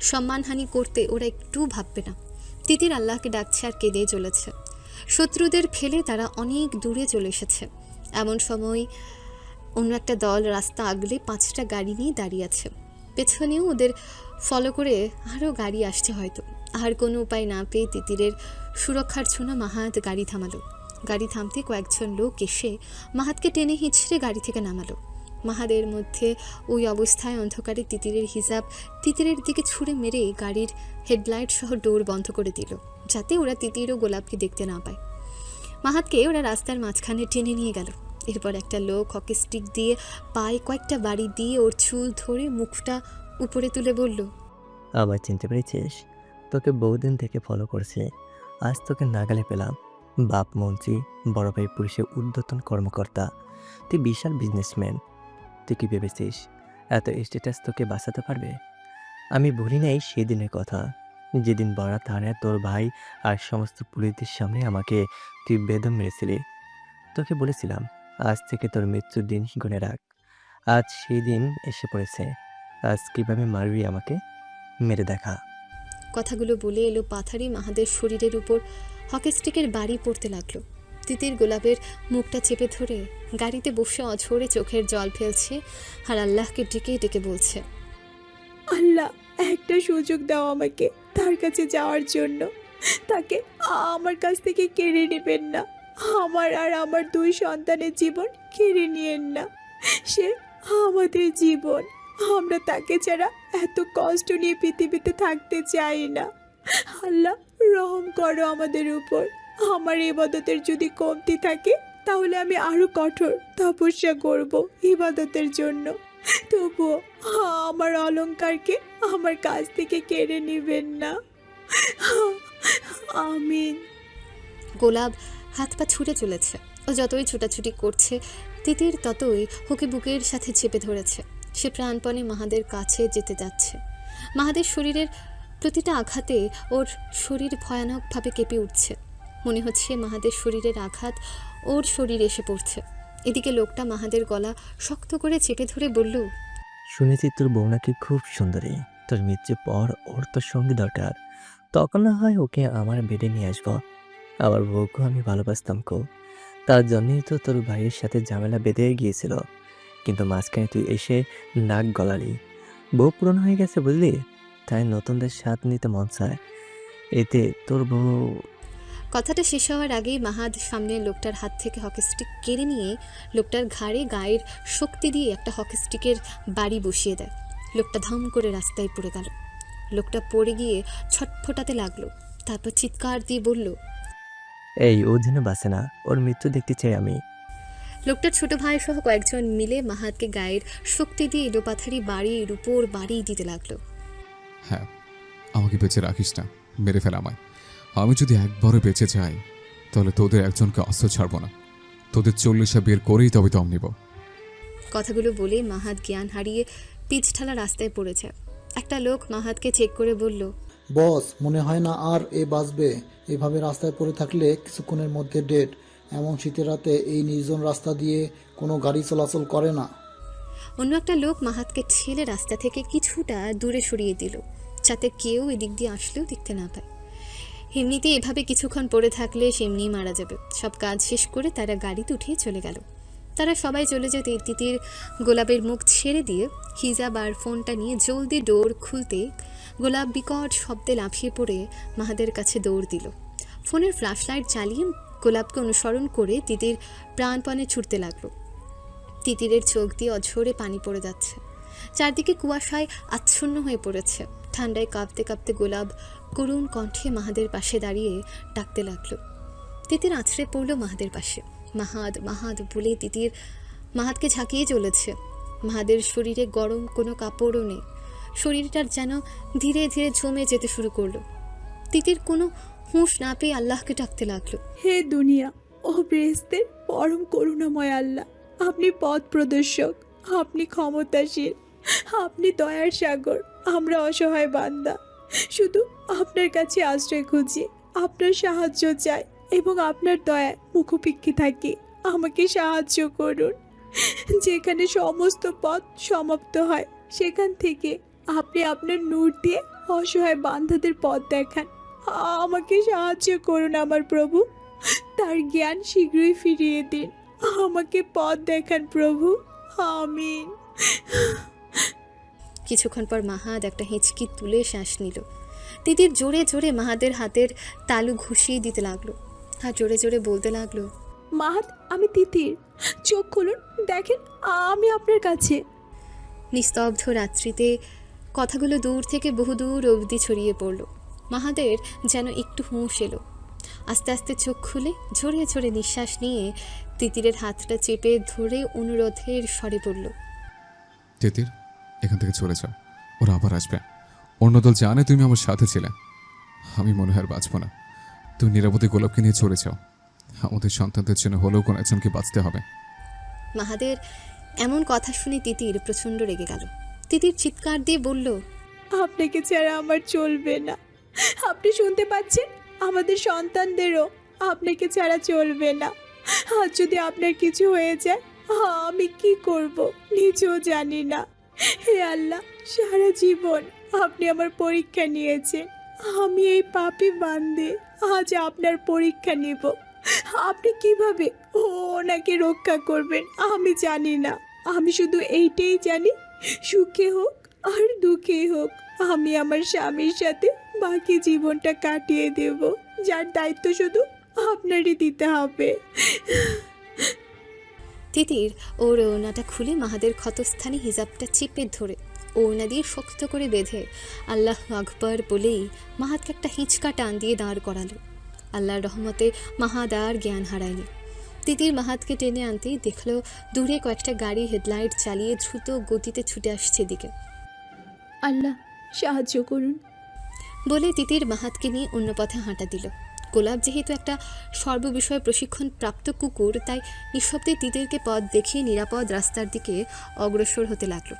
সম্মানহানি করতে ওরা একটু ভাববে না। তিতির আল্লাহকে ডাকছে আর কেঁদে চলেছে। শত্রুদের ফেলে তারা অনেক দূরে চলে এসেছে। এমন সময় অন্য একটা দল রাস্তা আগলে 5টা গাড়ি নিয়ে দাঁড়িয়ে আছে। পেছনেও ওদের ফলো করে আরও গাড়ি আসছে হয়তো। আর কোনো উপায় না পেয়ে তিতিরের সুরক্ষার জন্য মাহাদ গাড়ি থামালো। গাড়ি থামতে কয়েকজন লোক এসে মাহাদকে টেনে হিঁচড়ে গাড়ি থেকে নামালো। মাহাদের মধ্যে ওই অবস্থায় অন্ধকারে তিতিরের হিজাব তিতিরের দিকে ছুঁড়ে মেরে গাড়ির হেডলাইট সহ ডোর বন্ধ করে দিল, যাতে ওরা তিতির ও গোলাপকে দেখতে না পায়। মাহাদকে ওরা রাস্তার মাঝখানে টেনে নিয়ে গেল। এরপর একটা লোক হকি স্টিক দিয়ে পায়ে কয়েকটা বাড়ি দিয়ে ওর চুল ধরে মুখটা উপরে তুলে বলল, আবার চিনতে পেরেছিস? তোকে বহুদিন থেকে ফলো করছে, আজ তোকে নাগালে পেলাম। বাপ মন্ত্রী, বড় ভাই পুলিশের ঊর্ধ্বতন কর্মকর্তা, তুই বিশাল বিজনেসম্যান। তুই কি ভেবেছিস এত স্ট্যাটাস তোকে বাঁচাতে পারবে? আমি ভুলি নাই সেদিনের কথা, যেদিন বড়া থানায় তোর ভাই আর সমস্ত পুলিশদের সামনে আমাকে তুই বেদম মেরেছিলি। তোকে বলেছিলাম আজ থেকে তোর মৃত্যুর দিন গুনে রাখ। আজ সেই দিন এসে পড়েছে। আজ কীভাবে মারবি আমাকে, মেরে দেখা। কথাগুলো বলে এলো পাথারি মাহাদের শরীরের উপর হকি স্টিকের বাড়ি পড়তে লাগলো। তিতির গোলাপের মুখটা চেপে ধরে গাড়িতে বসে অঝরে চোখের জল ফেলছে আর আল্লাহকে ডেকে ডেকে বলছে, আল্লাহ, একটা সুযোগ দাও আমাকে তার কাছে যাওয়ার জন্য। তাকে আমার কাছ থেকে কেড়ে নেবেন না। আমার আর আমার 2 সন্তানের জীবন কেড়ে নিয়েন না। সে আমাদের জীবন। আমরা তাকে ছাড়া এত কষ্ট নিয়ে পৃথিবীতে থাকতে চাই না। আল্লাহ, রহম করো আমাদের উপর। আমার ইবাদতের যদি কমতি থাকে তাহলে আমি আরো কঠোর তপস্যা করব ইবাদতের জন্য। তবুও আমার অলংকারকে আমার কাছ থেকে কেড়ে নেবেন না। আমিন। গোলাপ হাত পা ছুটে চলেছে। ও যতই ছোটাছুটি করছে তিতির ততই হকি বুকের সাথে চেপে ধরেছে। সে প্রাণপণে মাহাদের কাছে যেতে যাচ্ছে। মাহাদের শরীরের প্রতিটা আঘাতে ওর শরীর ভয়ানকভাবে কেঁপে উঠছে। মনে হচ্ছে মাহাদের শরীরের আঘাত ওর শরীরে এসে পড়ছে। এদিকে লোকটা মাহাদের গলা শক্ত করে চেপে ধরে বলল, শুনেছি তোর বউ নাকি খুব সুন্দরী, তোর মৃত্যুর পর ওর তোর সঙ্গী দরকার। তখন না হয় ওকে আমার বেডে নিয়ে আসবো। আমার বউকেও আমি ভালোবাসতাম খুব, তার জন্যই তো তোর ভাইয়ের সাথে ঝামেলা বেঁধে গিয়েছিল। কিন্তু মাঝখানে তুই এসে নাক গলালি। বউ পুরনো হয়ে গেছে বুঝলি, তাই নতুনদের স্বাদ নিতে মন চায়। এতে তোর বউ। কথাটা শেষ হওয়ার আগেই মাহাদ সামনে লোকটার হাত থেকে হকি স্টিক কেড়ে নিয়ে লোকটার ঘাড়ে গায়ের শক্তি দিয়ে একটা হকি স্টিকের বাড়ি বসিয়ে দেয়। লোকটা ধম করে রাস্তায় পড়ে গেল। লোকটা পড়ে গিয়ে ছটফটাতে লাগলো, তারপর চিৎকার দিয়ে বলল, এই ও যেন বাঁচে না, ওর মৃত্যু দেখতে চাই আমি। লোকটার ছোট ভাই সহ কয়েকজন মিলে মাহাদকে গায়ের শক্তি দিয়ে এলোপাথারি বাড়ির উপর বাড়ি দিতে লাগলো। হ্যাঁ, আমাকে বেঁচে রাখিস না, মেরে ফেল আমায়। আমি যদি একবারও বেঁচে যাই তাহলে তোদের একজনকে অস্ত্র ছাড়বো না, তোদের 40 বের করেই তবে দম নিব। কথাগুলো বলে মাহাদ জ্ঞান হারিয়ে পিচ ঠালা রাস্তায় পড়েছে। একটা লোক মাহাদকে চেক করে বলল, বস, মনে হয় না আর এ বাঁচবে। এভাবে রাস্তায় পড়ে থাকলে কিছুক্ষণের মধ্যে ডেড। এমন শীতের রাতে এই নির্জন রাস্তা দিয়ে কোনো গাড়ি চলাচল করে না। অন্য একটা লোক মাহাদকে ঠেলে রাস্তা থেকে কিছুটা দূরে সরিয়ে দিল, যাতে কেউ এদিক দিয়ে আসলেও দেখতে না পায়। এমনিতে এভাবে কিছুক্ষণ পড়ে থাকলে সে এমনিই মারা যাবে। সব কাজ শেষ করে তারা গাড়িতে উঠিয়ে চলে গেল। তারা সবাই চলে যেতে তিতির গোলাপের মুখ ছেড়ে দিয়ে হিজাব আর ফোনটা নিয়ে জলদি ডোর খুলতে গোলাপ বিকট শব্দে লাফিয়ে পড়ে মাহাদের কাছে দৌড় দিল। ফোনের ফ্ল্যাশলাইট চালিয়ে গোলাপকে অনুসরণ করে তিতির প্রাণপণে ছুটতে লাগলো। তিতিরের চোখ দিয়ে অঝরে পানি পড়ে যাচ্ছে। চারদিকে কুয়াশায় আচ্ছন্ন হয়ে পড়েছে। ঠান্ডায় কাঁপতে কাঁপতে গোলাপ করুণ কণ্ঠে মাহাদের পাশে দাঁড়িয়ে ডাকতে লাগলো। তিতির আছড়ে পড়ল মাহাদের পাশে। মাহাদ মাহাদ বলে তিতির মাহাদকে ঝাঁকিয়ে চলেছে। মাহাদের শরীরে গরম কোনো কাপড়ও নেই। শরীরটার যেন ধীরে ধীরে জমে যেতে শুরু করলো। তিতির কোনো হুঁশ না পেয়ে আল্লাহকে ডাকতে লাগলো, হে দুনিয়া ও বেহেশতের পরম করুণাময় আল্লাহ, আপনি পথ প্রদর্শক, আপনি ক্ষমতাশীল, আপনি দয়ার সাগর। আমরা অসহায় বান্দা, শুধু আপনার কাছে আশ্রয় খুঁজি, আপনার সাহায্য চাই এবং আপনার দয়ায় মুখোপেক্ষী থাকি। আমাকে সাহায্য করুন। যেখানে সমস্ত পথ সমাপ্ত হয় সেখান থেকে আপনি আপনার নূর দিয়ে অসহায় বান্ধাদের পথ দেখান। আমাকে সাহায্য করুন আমার প্রভু, তার জ্ঞান শীঘ্রই ফিরিয়ে দিন। আমাকে পথ দেখান প্রভু, আমিন। কিছুক্ষণ পর মাহাদ একটা হিঁচকি তুলে শ্বাস নিল। তিতির জোরে জোরে মাহাদের হাতের তালু ঘুষিয়ে দিতে লাগলো আর জোরে জোরে বলতে লাগলো, মাহাত, আমি তিতির, চোখ খুলুন, দেখেন আমি আপনার কাছে। নিস্তব্ধ রাত্রিতে কথাগুলো দূর থেকে বহুদূর অবধি ছড়িয়ে পড়ল। মাহাদের যেন একটু হুঁশ এলো। আস্তে আস্তে চোখ খুলে ঝরে ঝরে নিঃশ্বাস নিয়ে তিতিরের হাতটা চেপে ধরে অনুরোধের স্বরে পড়ল, তিতির, এখান থেকে চলে যাও, ওরা আবার আসবে। অন্য দল জানে তুমি আমার সাথে ছিলে। আমি মনে হয় আর বাঁচব না। তুমি নিরাপদে গোলাপকে নিয়ে চলে যাও। আমাদের সন্তানদের জন্য হলেও কোনো একজনকে বাঁচতে হবে। মাহাদের এমন কথা শুনে তিতির প্রচণ্ড রেগে গেল। তিতির চিৎকার দিয়ে বলল, আপনাকে ছাড়া আমার চলবে না। আপনি শুনতে পাচ্ছেন? আমাদের সন্তানদেরও আপনাকে ছাড়া চলবে না। আর যদি আপনার কিছু হয়ে যায়, আমি কি করব নিজেও জানি না। হে আল্লাহ, সারা জীবন আপনি আমার পরীক্ষা নিয়েছেন। আমি এই পাপী বান্দে আজ আপনার পরীক্ষা নিব। আপনি কিভাবে ওনাকে রক্ষা করবেন আমি জানি না। আমি শুধু এইটাই জানি, সুখে হোক আর দুঃখে হোক আমি আমার স্বামীর সাথে বাকি জীবনটা কাটিয়ে দেব, যার দায়িত্ব শুধু আপনারই দিতে হবে। তিতির ওর ওড়নাটা খুলে মাহাদের ক্ষতস্থানে হিজাবটা চেপে ধরে ওড়না দিয়ে শক্ত করে বেঁধে আল্লাহ আকবর বলেই মাহাদকে একটা হিঁচকা টান দিয়ে দাঁড় করালো। আল্লাহর রহমতে মাহাদ আর জ্ঞান হারায়নি। তিতির মাহাদকে টেনে আনতেই দেখলো দূরে কয়েকটা গাড়ি হেডলাইট চালিয়ে দ্রুত গতিতে ছুটে আসছে দিকে। আল্লাহ সাহায্য করুন বলে তিতির মাহাদকে নিয়ে অন্য পথে হাঁটা দিল। গোলাপ যেহেতু একটা সর্ববিষয়ে প্রশিক্ষণ প্রাপ্ত কুকুর, তাই নিঃশব্দে তিতিরকে পথ দেখিয়ে নিরাপদ রাস্তার দিকে অগ্রসর হতে লাগলো।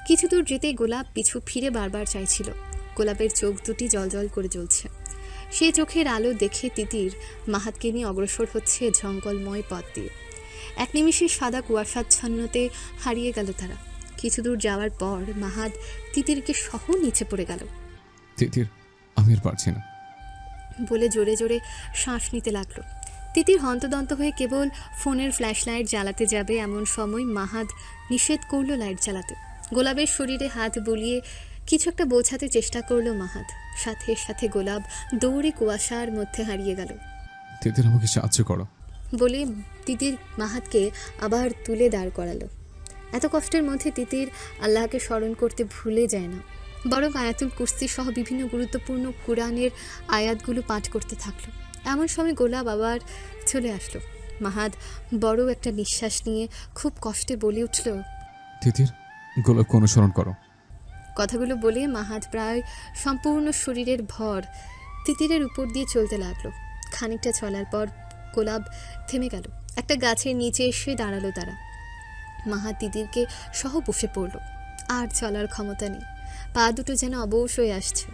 কিছু দূর যেতেই গোলাপ পিছু ফিরে বারবার চাইছিল। গোলাপের চোখ দুটি জলজল করে জ্বলছে। সেই চোখের আলো দেখে তিতির মাহাদকে নিয়ে অগ্রসর হচ্ছে জঙ্গলময় পথ দিয়ে। এক নিমিষে সাদা কুয়াশাচ্ছন্নতে হারিয়ে গেল তারা। কিছু দূর যাওয়ার পর মাহাদ তিতিরকে সহ নিচে পড়ে গেল। তিতির, আমি আর পারছি না বলে জোরে জোরে শ্বাস নিতে লাগলো। তিতির হন্তদন্ত হয়ে কেবল ফোনের ফ্ল্যাশ লাইট জ্বালাতে যাবে এমন সময় মাহাদ নিষেধ করলো লাইট জ্বালাতে। গোলাপের শরীরে হাত বুলিয়ে কিছু একটা বোঝাতে চেষ্টা করলো মাহাদ। সাথে সাথে গোলাপ দৌড়ে কুয়াশার মধ্যে হারিয়ে গেল। তিতির, আমাকে সাহায্য করো বলে তিতির মাহাদকে আবার তুলে দাঁড় করালো। এত কষ্টের মধ্যে তিতির আল্লাহকে স্মরণ করতে ভুলে যায় না, বরং আয়াতুল কুরসি সহ বিভিন্ন গুরুত্বপূর্ণ কুরআনের আয়াতগুলো পাঠ করতে থাকলো। এমন সময় গোলাপ আবার চলে আসলো। মাহাদ বড় একটা নিঃশ্বাস নিয়ে খুব কষ্টে বলে উঠল, তিতির, গোলাপকে অনুসরণ করো। কথাগুলো বলে মাহাদ প্রায় সম্পূর্ণ শরীরের ভর তিতিরের উপর দিয়ে চলতে লাগলো। খানিকটা চলার পর গোলাপ থেমে গেল। একটা গাছের নিচে এসে দাঁড়ালো তারা। মাহাদ তিতিরকে সহ বসে পড়ল। আর চলার ক্ষমতা নেই, পা দুটো যেন অবশ হয়ে আসছে।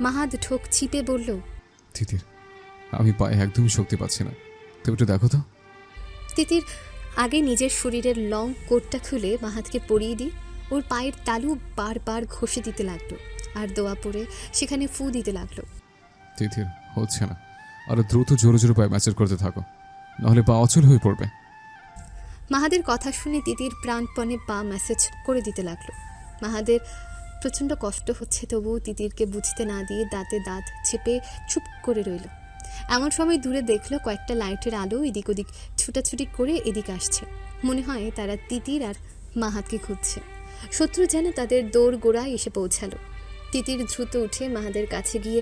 মাহাদ ঠোক চিপে বলল, তিতির, আমি পায়ে একদমই শক্তি পাচ্ছি না, তুমি একটু দেখো তো। তিতির আগে নিজের শরীরের লং কোটটা খুলে মাহাদকে পরিয়ে দিয়ে ওর পায়ের তালু বারবার ঘষে দিতে লাগলো আর দোয়া পড়ে সেখানে ফু দিতে লাগলো। তিতির, হচ্ছে না, আরো দ্রুত জোরে জোরে পায়ে ম্যাচের করতে থাকো, নাহলে পা অচল হয়ে পড়বে। মাহাদের কথা শুনে তিতির প্রাণপণে পা ম্যাসেজ করে দিতে লাগলো। মাহাদের প্রচণ্ড কষ্ট হচ্ছে, তবুও তিতিরকে বুঝতে না দিয়ে দাঁতে দাঁত চেপে চুপ করে রইল। এমন সময় দূরে দেখলো কয়েকটা লাইটের আলো এদিক ওদিক ছুটাছুটি করে এদিকে আসছে। মনে হয় তারা তিতির আর মাহাদকে খুঁজছে। শত্রু যেন তাদের দৌড় গোড়ায় এসে পৌঁছালো। তিতির দ্রুত উঠে মাহাদের কাছে গিয়ে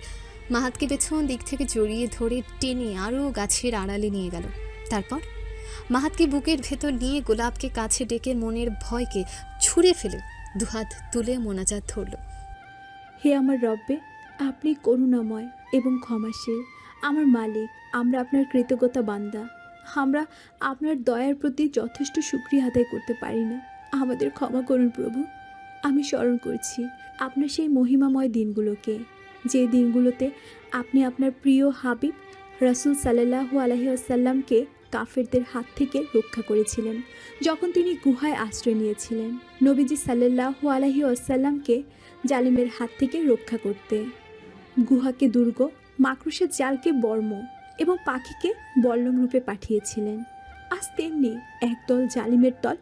মাহাদকে পেছন দিক থেকে জড়িয়ে ধরে টেনে আরও গাছের আড়ালে নিয়ে গেল। তারপর মাহাদকে বুকের ভেতর নিয়ে গোলাপকে কাছে ডেকে মনের ভয়কে ছুঁড়ে ফেলে দুহাত তুলে মোনাজাত ধরল। হে আমার রব্বে, আপনি করুণাময় এবং ক্ষমাশীল, আমার মালিক। আমরা আপনার কৃতজ্ঞতা বান্দা। আমরা আপনার দয়ার প্রতি যথেষ্ট শুকরিয়া আদায় করতে পারি না। আমাদের ক্ষমা করুন প্রভু। আমি স্মরণ করছি আপনার সেই মহিমাময় দিনগুলোকে, যে দিনগুলোতে আপনি আপনার প্রিয় হাবিব রাসূল সাল্লাল্লাহু আলাইহি ওয়াসাল্লামকে কাফেরদের হাত থেকে রক্ষা করেছিলেন, যখন তিনি গুহায় আশ্রয় নিয়েছিলেন নবীজি সাল্লাল্লাহু আলাইহি ওয়াসাল্লামকে জালিমের হাত থেকে রক্ষা করতে। গুহাকে দুর্গ, মাকড়সার জালকে বর্ম এবং পাখিকে বল্লম রূপে পাঠিয়েছিলেন। আজ তেমনি একদল জালিমের দল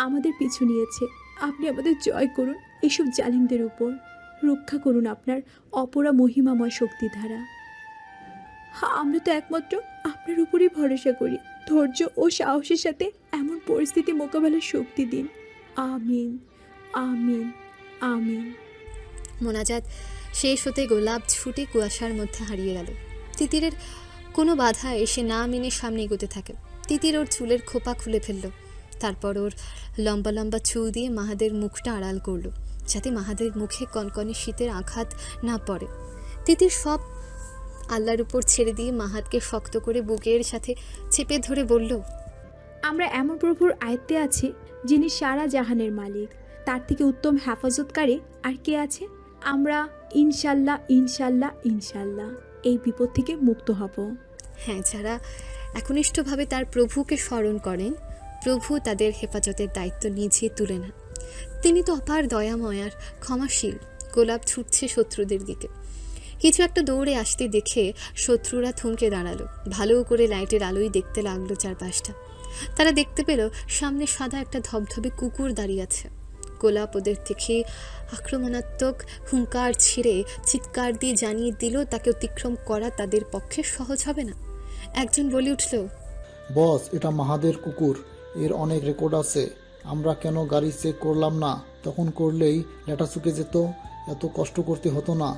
আমাদের পিছু নিয়েছে। আপনি আমাদের জয় করুন এসব জালিমদের উপর, রক্ষা করুন আপনার অপরা মহিমাময় শক্তি দ্বারা। আমরা তো একমাত্র আপনার উপরই ভরসা করি। ধৈর্য ও সাহসের সাথে এমন পরিস্থিতি মোকাবেলার শক্তি দিন। আমিন, আমিন, আমিন। মোনাজাত শেষ হতে গোলাপ ছুটে কুয়াশার মধ্যে হারিয়ে গেল। তিতিরের কোনো বাধা এসে না মেনে সামনে এগোতে থাকে। তিতির ওর চুলের খোপা খুলে ফেলল, তারপর ওর লম্বা লম্বা চুল দিয়ে মাহাদের মুখটা আড়াল করলো, যাতে মাহাদের মুখে কনকনে শীতের আঘাত না পড়ে। তিতির সব আল্লাহর উপর ছেড়ে দিয়ে মাহাতকে শক্ত করে বুকের সাথে চেপে ধরে বলল, আমরা এমন প্রভুর আয়ত্তে আছি যিনি সারা জাহানের মালিক। তার থেকে উত্তম হেফাজতকারী আর কে আছে? আমরা ইনশাল্লাহ, ইনশাল্লাহ, ইনশাল্লাহ এই বিপদ থেকে মুক্ত হব। হ্যাঁ, যারা একনিষ্ঠভাবে তার প্রভুকে স্মরণ করেন, প্রভু তাদের হেফাজতের দায়িত্ব নিজে তুলে নেন। তিনি তো অপার দয়াময় আর ক্ষমাশীল। গোলাপ ছুটছে শত্রুদের দিকে। কিছু একটা দৌড়ে আসতে দেখে শত্রুরা থমকে দাঁড়ালো। ভালো করে লাইটের আলোয় দেখতে লাগলো চারপাশটা। তারা দেখতে পেল সামনে সাদা একটা ধবধবে কুকুর দাঁড়িয়ে আছে। গোলাপ ওদের দেখে আক্রমণাত্মক হুঙ্কার ছিঁড়ে চিৎকার দিয়ে জানিয়ে দিল তাকে অতিক্রম করা তাদের পক্ষে সহজ হবে না। একজন বলে উঠল, বস, এটা মাহাদের কুকুর, এর অনেক রেকর্ড আছে। আমরা কেন গাড়ি চেক করলাম না? তখন করলেই লেটা চুকে যেত, এত কষ্ট করতে হতো না।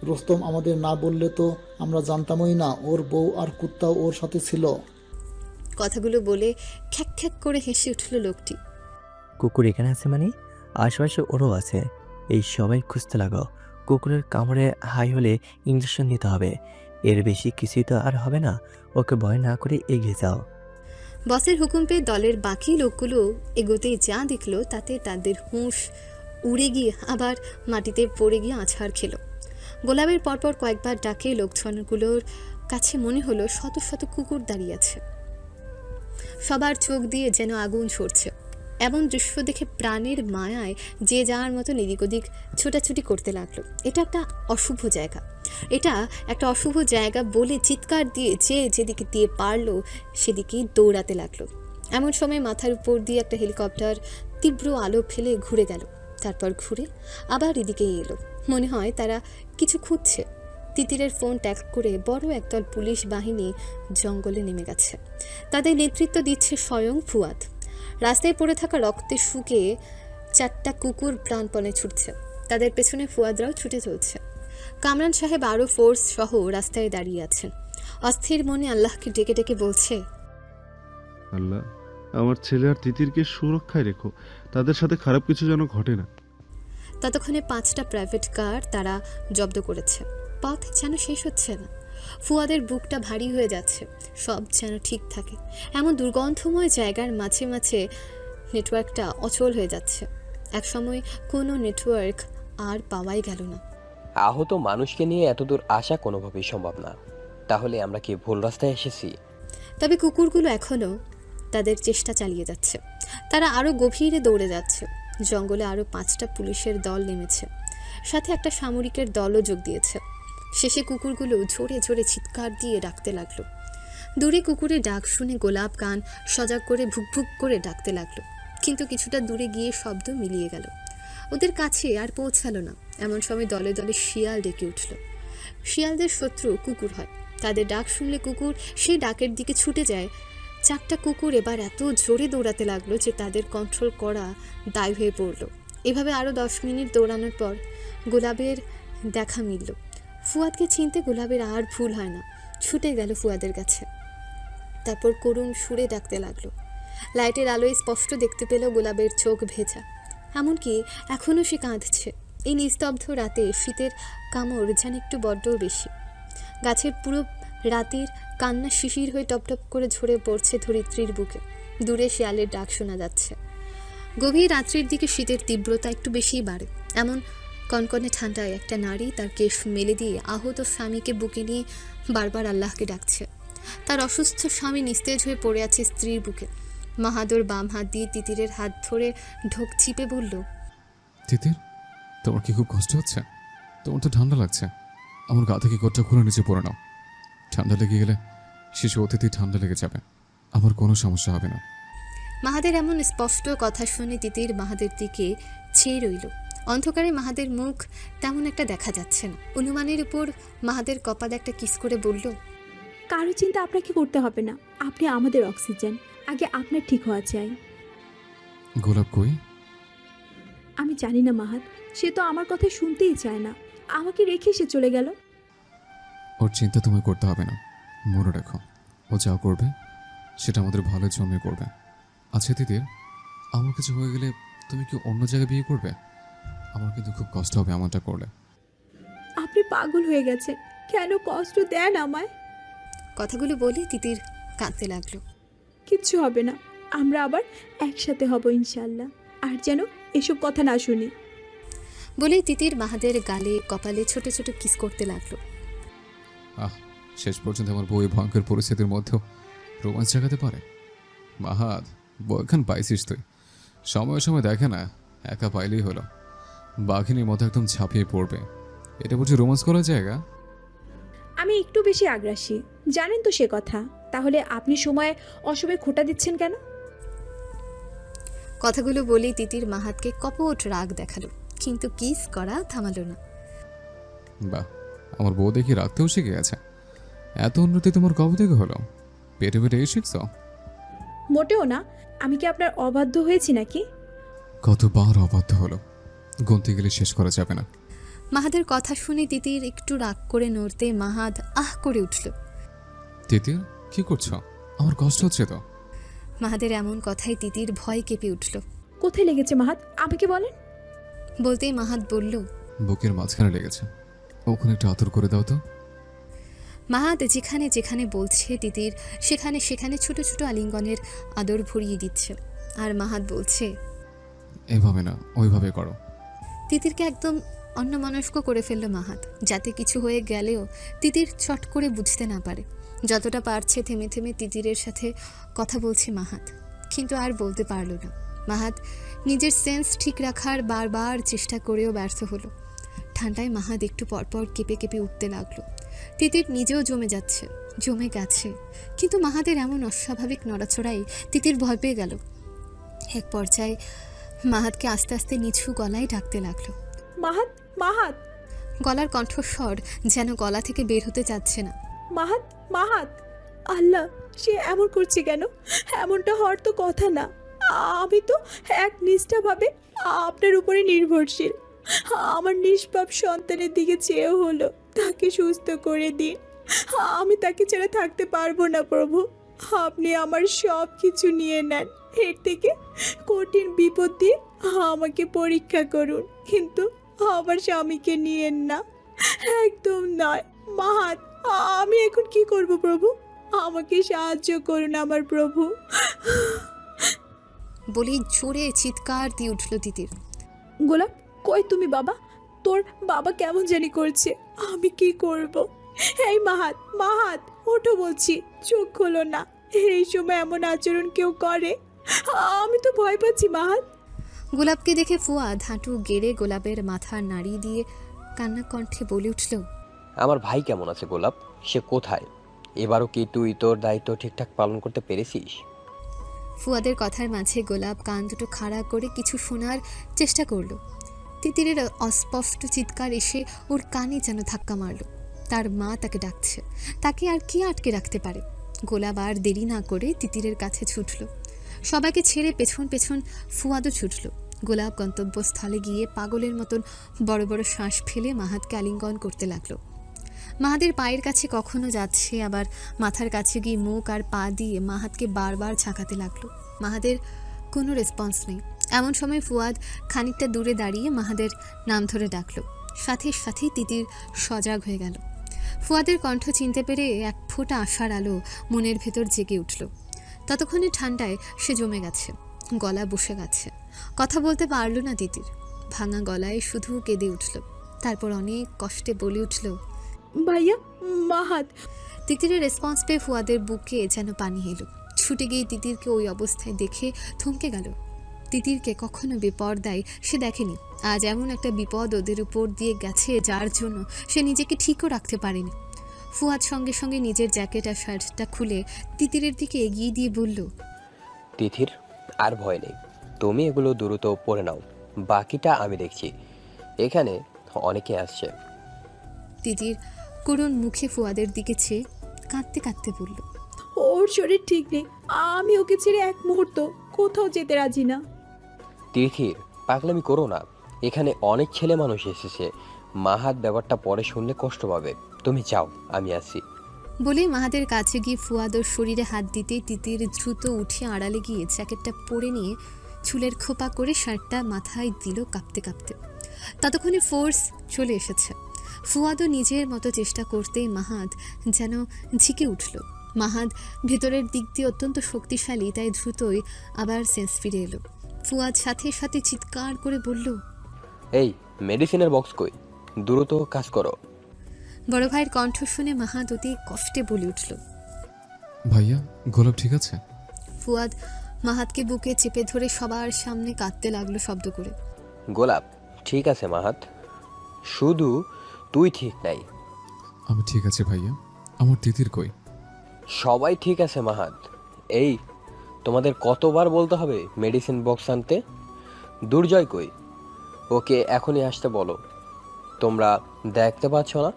রোস্তম আমাদের না বললে তো আমরা জানতামই না ওর বউ আর কুত্তাও ওর সাথে ছিল। কথাগুলো বলে খ্যাক খ্যাক করে হেসে উঠল লোকটি। কুকুর এখানে আছে মানে আশেপাশে ওরও আছে। এই সবাই খুঁজতে লাগো। কুকুরের কামড়ে হাই হলে ইঞ্জেকশন নিতে হবে। এর বেশি কিছুই তো আর হবে না। ওকে ভয় না করে এগিয়ে যাও। বসের হুকুম পেয়ে দলের বাকি লোকগুলো এগোতেই যা দেখলো তাতে তাদের হুঁশ উড়ে গিয়ে আবার মাটিতে পড়ে গিয়ে আছাড় খেলো। গোলাপের পরপর কয়েকবার ডাকে লোকজনগুলোর কাছে মনে হলো শত শত কুকুর দাঁড়িয়ে আছে। সবার চোখ দিয়ে যেন আগুন ছড়ছে। এমন দৃশ্য দেখে প্রাণের মায়ায় যে যাওয়ার মতো এদিক ওদিক ছোটাছুটি করতে লাগলো। এটা একটা অশুভ জায়গা, এটা একটা অশুভ জায়গা বলে চিৎকার দিয়ে যে যেদিকে দিয়ে পারলো সেদিকেই দৌড়াতে লাগলো। এমন সময় মাথার উপর দিয়ে একটা হেলিকপ্টার তীব্র আলো ফেলে ঘুরে গেল, তারপর ঘুরে আবার এদিকেই এলো। মনে হয় তারা কিছু খুঁজছে। তিতিরের ফোন ট্যাগ করে বড় একদল পুলিশ বাহিনী জঙ্গলে নেমে গেছে। তাদের নেতৃত্ব দিচ্ছে স্বয়ং ফুয়াদ। রাস্তায় পড়ে থাকা রক্তে শুকিয়ে 4টা কুকুর প্রাণপণে ছুটছে। তাদের পেছনে ফুয়াদরাও ছুটে চলছে। কামরান সাহেব আরও ফোর্স সহ রাস্তায় দাঁড়িয়ে আছেন। অস্থির মনে আল্লাহকে ডেকে ডেকে বলছে, আল্লাহ, আমার ছেলে আর তিতিরকে সুরক্ষায় রেখো, তাদের সাথে খারাপ কিছু যেন ঘটে না। ততক্ষণে 5টা প্রাইভেট কার তারা জব্দ করেছে। পথ যেন শেষ হচ্ছে না। ফুয়াদের বুকটা ভারী হয়ে যাচ্ছে। সব যেন ঠিক থাকে। এমন দুর্গন্ধময় জায়গার মাঝে মাঝে নেটওয়ার্কটা অচল হয়ে যাচ্ছে। একসময় কোনো নেটওয়ার্ক আর পাওয়াই গেল না। আহত মানুষকে নিয়ে এতদূর আসা কোনোভাবেই সম্ভব না। তাহলে আমরা কি ভুল রাস্তায় এসেছি? তবে কুকুরগুলো এখনও তাদের চেষ্টা চালিয়ে যাচ্ছে। তারা আরও গভীরে দৌড়ে যাচ্ছে। জঙ্গলে আরও 5টা পুলিশের দল নেমেছে, সাথে একটা সামরিকের দলও যোগ দিয়েছে। শেষে কুকুরগুলো জোরে জোরে চিৎকার দিয়ে ডাকতে লাগলো। দূরে কুকুরের ডাক শুনে গোলাপ কান সজাগ করে ভুক ভুক করে ডাকতে লাগলো, কিন্তু কিছুটা দূরে গিয়ে শব্দ মিলিয়ে গেল। ওদের কাছে আর পৌঁছালো না। এমন সময় দলে দলে শিয়াল ডেকে উঠল। শিয়ালদের শত্রু কুকুর হয়। তাদের ডাক শুনলে কুকুর সেই ডাকের দিকে ছুটে যায়। 4টা কুকুর এবার এত জোরে দৌড়াতে লাগলো যে তাদের কন্ট্রোল করা দায় হয়ে পড়ল। এভাবে আরও 10 মিনিট দৌড়ানোর পর গোলাপের দেখা মিলল। ফুয়াদকে চিনতে গোলাপের আর ভুল হয় না, ছুটে গেল ফুয়াদের কাছে। তারপর করুণ সুরে ডাকতে লাগলো। লাইটের আলোয় স্পষ্ট দেখতে পেল গোলাপের চোখ ভেজা, এমনকি এখনও সে কাঁদছে। এই নিস্তব্ধ রাতে শীতের কামড় যেন একটু বড্ড বেশি। গাছের পুরো রাতের কান্না শিশির হয়ে টপটপ করে ঝরে পড়ছে ধরিত্রীর বুকে। দূরে শিয়ালের ডাক শোনা যাচ্ছে। গভীর রাত্রির দিকে শীতের তীব্রতা একটু বেশিই বাড়ে। এমন কনকনে ঠান্ডায় একটা নারী তার কেশ মেলে দিয়ে আহত স্বামীকে বুকে নিয়ে বারবার আল্লাহকে ডাকছে। তার অসুস্থ স্বামী নিস্তেজ হয়ে পড়ে আছে স্ত্রীর বুকে। মাহাদুর বাম হাত দিয়ে তিতিরের হাত ধরে ঢোক চিপে বলল, তিতির, তোমার কি খুব কষ্ট হচ্ছে? তোমার তো ঠান্ডা লাগছে। আমার গা থেকে কোটটা খুলে নিচে পড়ে নাও। ঠান্ডা লেগে গেলে শিশু অতিথি ঠান্ডা লেগে যাবে, আমার কোনো সমস্যা হবে না। মাহাদের এমন স্পষ্ট কথা শুনে তিতির মাহাদের দিকে চেয়ে রইল। অন্ধকারে মাহাদের মুখ তেমন একটা দেখা যাচ্ছে না। অনুমানের উপর মাহাদের কপালে একটা কিস করে বলল, কারো চিন্তা আপনাকে করতে হবে না, আপনি আমাদের অক্সিজেন। আগে আপনার ঠিক হওয়া চাই। গোলাপ কই? আমি জানি না মাহাত, সে তো আমার কথা শুনতেই চায় না। আমাকে রেখে সে চলে গেল। ওর চিন্তা তোমায় করতে হবে না, মনে রাখো ও যা করবে সেটা আমাদের ভালোর জন্যই করবে। আচ্ছা তিতির, আমার কিছু হয়ে গেলে তুমি কি অন্য জায়গায় বিয়ে করবে? আমার কিন্তু খুব কষ্ট হবে এমনটা করলে। আপনি পাগল হয়ে গেছেন, কেন কষ্ট দেন আমায়? কথাগুলো বলে তিতির কাঁদতে লাগলো। কিচ্ছু হবে না, আমরা আবার একসাথে হব ইনশাল্লাহ। আর যেন এসব কথা না শুনি। বলে তিতির মাহাদের গালে কপালে ছোট ছোট কিস করতে লাগলো। শেষ পর্যন্ত আমার বউ এই ভয়ঙ্কর পরিস্থিতির মধ্যেও রোমাঞ্চ জাগাতে পারে। মাহাদ, বউখান পাইছিস তুই। সময় সময় দেখে না, একা পাইলেই হলো। বাঘিনীর মতো একদম ঝাঁপিয়ে পড়বে। এটা বুঝি রোমাঞ্চ করার জায়গা? আমি একটু বেশি আগ্রাসী, জানেন তো সে কথা। তাহলে আপনি সময় অসময়ে খোঁটা দিচ্ছেন কেন? কথাগুলো বলেই তিতির মাহাতকে কপট রাগ দেখালো, কিন্তু কিস করা থামালো না। বাহ, আমার বউ দেখি রাখতেও শিখে গেছে। এত উন্নতি তোমার কবে থেকে হলো? পেটে পেটে এই শিখছ? মোটেও না। আমি কি আপনার অবাধ্য হয়েছি নাকি? কতবার অবাধ্য হলো, গুনতে গেলে শেষ করা যাবে না। মাহাদের কথা শুনে তিতির একটু রাগ করে নড়তে মাহাদ আহ করে উঠল। তিতির, কি করছো? আমার কষ্ট হচ্ছে তো। মাহাদের এমন কথায় তিতির ভয় কেঁপে উঠল। কোথায় লেগেছে মাহাত, আমাকে বলেন। বলতেই মাহাদ বলল, বুকের মাঝখানে লেগেছে, ওখানে একটু আদর করে দাও তো। মাহাদ যেখানে যেখানে বলছে তিতির সেখানে সেখানে ছোট ছোট আলিঙ্গনের আদর ভরিয়ে দিচ্ছে। আর মাহাদ বলছে, এভাবে না, ওইভাবে করো। তিতিরকে একদম অন্যমনস্ক করে ফেলল মাহাদ, যাতে কিছু হয়ে গেলেও তিতির চট করে বুঝতে না পারে। যতটা পারছে থেমে থেমে তিতিরের সাথে কথা বলছে মাহাদ, কিন্তু আর বলতে পারল না। মাহাদ নিজের সেন্স ঠিক রাখার বারবার চেষ্টা করেও ব্যর্থ হলো। ঠান্ডায় মাহাদ একটু পরপর কেঁপে কেঁপে উঠতে লাগলো। তিতির নিজেও জমে গেছে, কিন্তু মাহাদের এমন অস্বাভাবিক নড়াচড়াই তিতির ভয় পেয়ে গেল। এক পর্যায়ে মাহাদকে আস্তে আস্তে নিচু গলায় ডাকতে লাগলো, মাহাত, মাহাত। গলার কণ্ঠস্বর যেন গলা থেকে বের হতে চাচ্ছে না। মাহাত, মাহাত। আল্লাহ, সে এমন করছে কেন? এমনটা হওয়ার তো কথা না। আমি তো এক নিষ্ঠাভাবে আপনার উপরে নির্ভরশীল। আমার নিষ্পাপ সন্তানের দিকে চেয়েও হলো, তাকে সুস্থ করে দিন। আমি তাকে ছেড়ে থাকতে পারবো না প্রভু। আপনি আমার সব কিছু নিয়ে নেন, এর থেকে কঠিন বিপদ দিয়ে আমাকে পরীক্ষা করুন, কিন্তু আমার স্বামীকে নিয়েন না, একদম নয়। মাহাত, আমি এখন কি করব প্রভু? আমাকে সাহায্য করুন আমার প্রভু। বলেই জোরে চিৎকার দিয়ে উঠল তিতির। গোলাপ, কই তুমি বাবা? তোর বাবা কেমন জানি করছে, আমি কি করব? এই মাহাত, মাহাত, ওঠো বলছি, চোখ খোলো না। এই সময় এমন আচরণ কেউ করে? আমি তো ভয় পাচ্ছি মাহাত। গোলাপকে দেখে ফুয়াদ হাঁটু গেড়ে গোলাপের মাথা নাড়ি দিয়ে কান্না কণ্ঠে বলে উঠল, আমার ভাই কেমন আছে গোলাপ? সে কোথায়? এবারও কি তুই তোর দায়িত্ব ঠিকঠাক পালন করতে পেরেছিস? ফুয়াদের কথার মাঝে গোলাপ কান দুটো খাড়া করে কিছু শোনার চেষ্টা করলো। তিতিরের অস্পষ্ট চিৎকার এসে ওর কানে যেন ধাক্কা মারল। তার মা তাকে ডাকছে, তাকে আর কি আটকে রাখতে পারে? গোলাপ আর দেরি না করে তিতিরের কাছে ছুটল। সবাইকে ছেড়ে পেছন পেছন ফুয়াদও ছুটল। গোলাপ গন্তব্যস্থলে গিয়ে পাগলের মতন বড় বড় শ্বাস ফেলে মাহাদকে আলিঙ্গন করতে লাগলো। মাহাদের পায়ের কাছে কখনো যাচ্ছে, আবার মাথার কাছে গিয়ে মুখ আর পা দিয়ে মাহাদকে বারবার ঝাঁকাতে লাগলো। মাহাদের কোনো রেসপন্স নেই। এমন সময় ফুয়াদ খানিকটা দূরে দাঁড়িয়ে মাহাদের নাম ধরে ডাকলো। সাথে সাথেই তিতির সজাগ হয়ে গেল। ফুয়াদের কণ্ঠ চিনতে পেরে এক ফোঁটা আশার আলো মনের ভেতর জেগে উঠল। ততক্ষণে ঠান্ডায় সে জমে গেছে, গলা বসে গেছে, কথা বলতে পারল না তিতির। ভাঙা গলায় শুধু কেঁদে উঠল, তারপর অনেক কষ্টে বলে উঠল, ভাইয়া, মাহাত। তিতিরের রেসপন্স পেয়ে ফুয়াদের বুকে যেন পানি এলো। ছুটে গিয়ে তিতিরকে ওই অবস্থায় দেখে থমকে গেল। তিতিরকে কখনো বেপরদায় সে দেখেনি, আজ এমন একটা বিপদ ওদের উপর দিয়ে গেছে যার জন্য সে নিজেকে ঠিকও রাখতে পারেনি। ফুয়াদ সঙ্গে সঙ্গে নিজের জ্যাকেট আর শার্টটা খুলে তিতিরের দিকে এগিয়ে দিয়ে বলল, তিথির, আর ভয় নেই, তুমি এগুলো দ্রুত পরে নাও, বাকিটা আমি দেখছি। এখানে অনেকে আসছে। তিতির করুণ মুখে ফুয়াদের দিকে চেয়ে কাঁদতে কাঁদতে বলল, ওর শরীর ঠিক নেই, আমি ওকে ছেড়ে এক মুহূর্ত কোথাও যেতে রাজি না। তিথির, পাগলামি করো না, এখানে অনেক ছেলে মানুষ এসেছে, মাহাত ব্যাপারটা পরে শুনলে কষ্ট পাবে। তুমি যাও, আমি আসি। বলে মাহাদের কাছে গিয়ে ফুয়াদ ওর শরীরে হাত দিতে তিতির দ্রুত উঠে আড়ালে গিয়ে জ্যাকেটটা পরে নিয়ে চুলের খোপা করে শার্টটা মাথায় দিল কাঁপতে কাঁপতে। ততক্ষণে ফোর্স চলে এসেছে। ফুয়াদও নিজের মতো চেষ্টা করতেই মাহাদ যেন ঝিকে উঠল। মাহাদ ভেতরের দিক দিয়ে অত্যন্ত শক্তিশালী, তাই দ্রুতই আবার সেন্স ফিরে এলো। ফুয়াদ সাথে সাথে চিৎকার করে বলল, এই মেডিসিনের বক্স কই, দ্রুত কাজ করো। বড় ভাইয়ের কণ্ঠ শুনে মাহাদ অতি কষ্টে বলে উঠল, ভাইয়া, গোলাপ ঠিক আছে? ফুয়াদ মাহাদকে বুকে চেপে ধরে সবার সামনে কাঁদতে লাগলো শব্দ করে। গোলাপ ঠিক আছে মাহাত, শুধু তুই ঠিক নাই। আমি ঠিক আছে ভাইয়া, আমার তিতির কই? সবাই ঠিক আছে মাহাত। এই, তোমাদের কতবার বলতে হবে মেডিসিন বক্স আনতে? দুর্জয় কই? ওকে এখনই আসতে বলো। তোমরা দেখতে পাচ্ছ না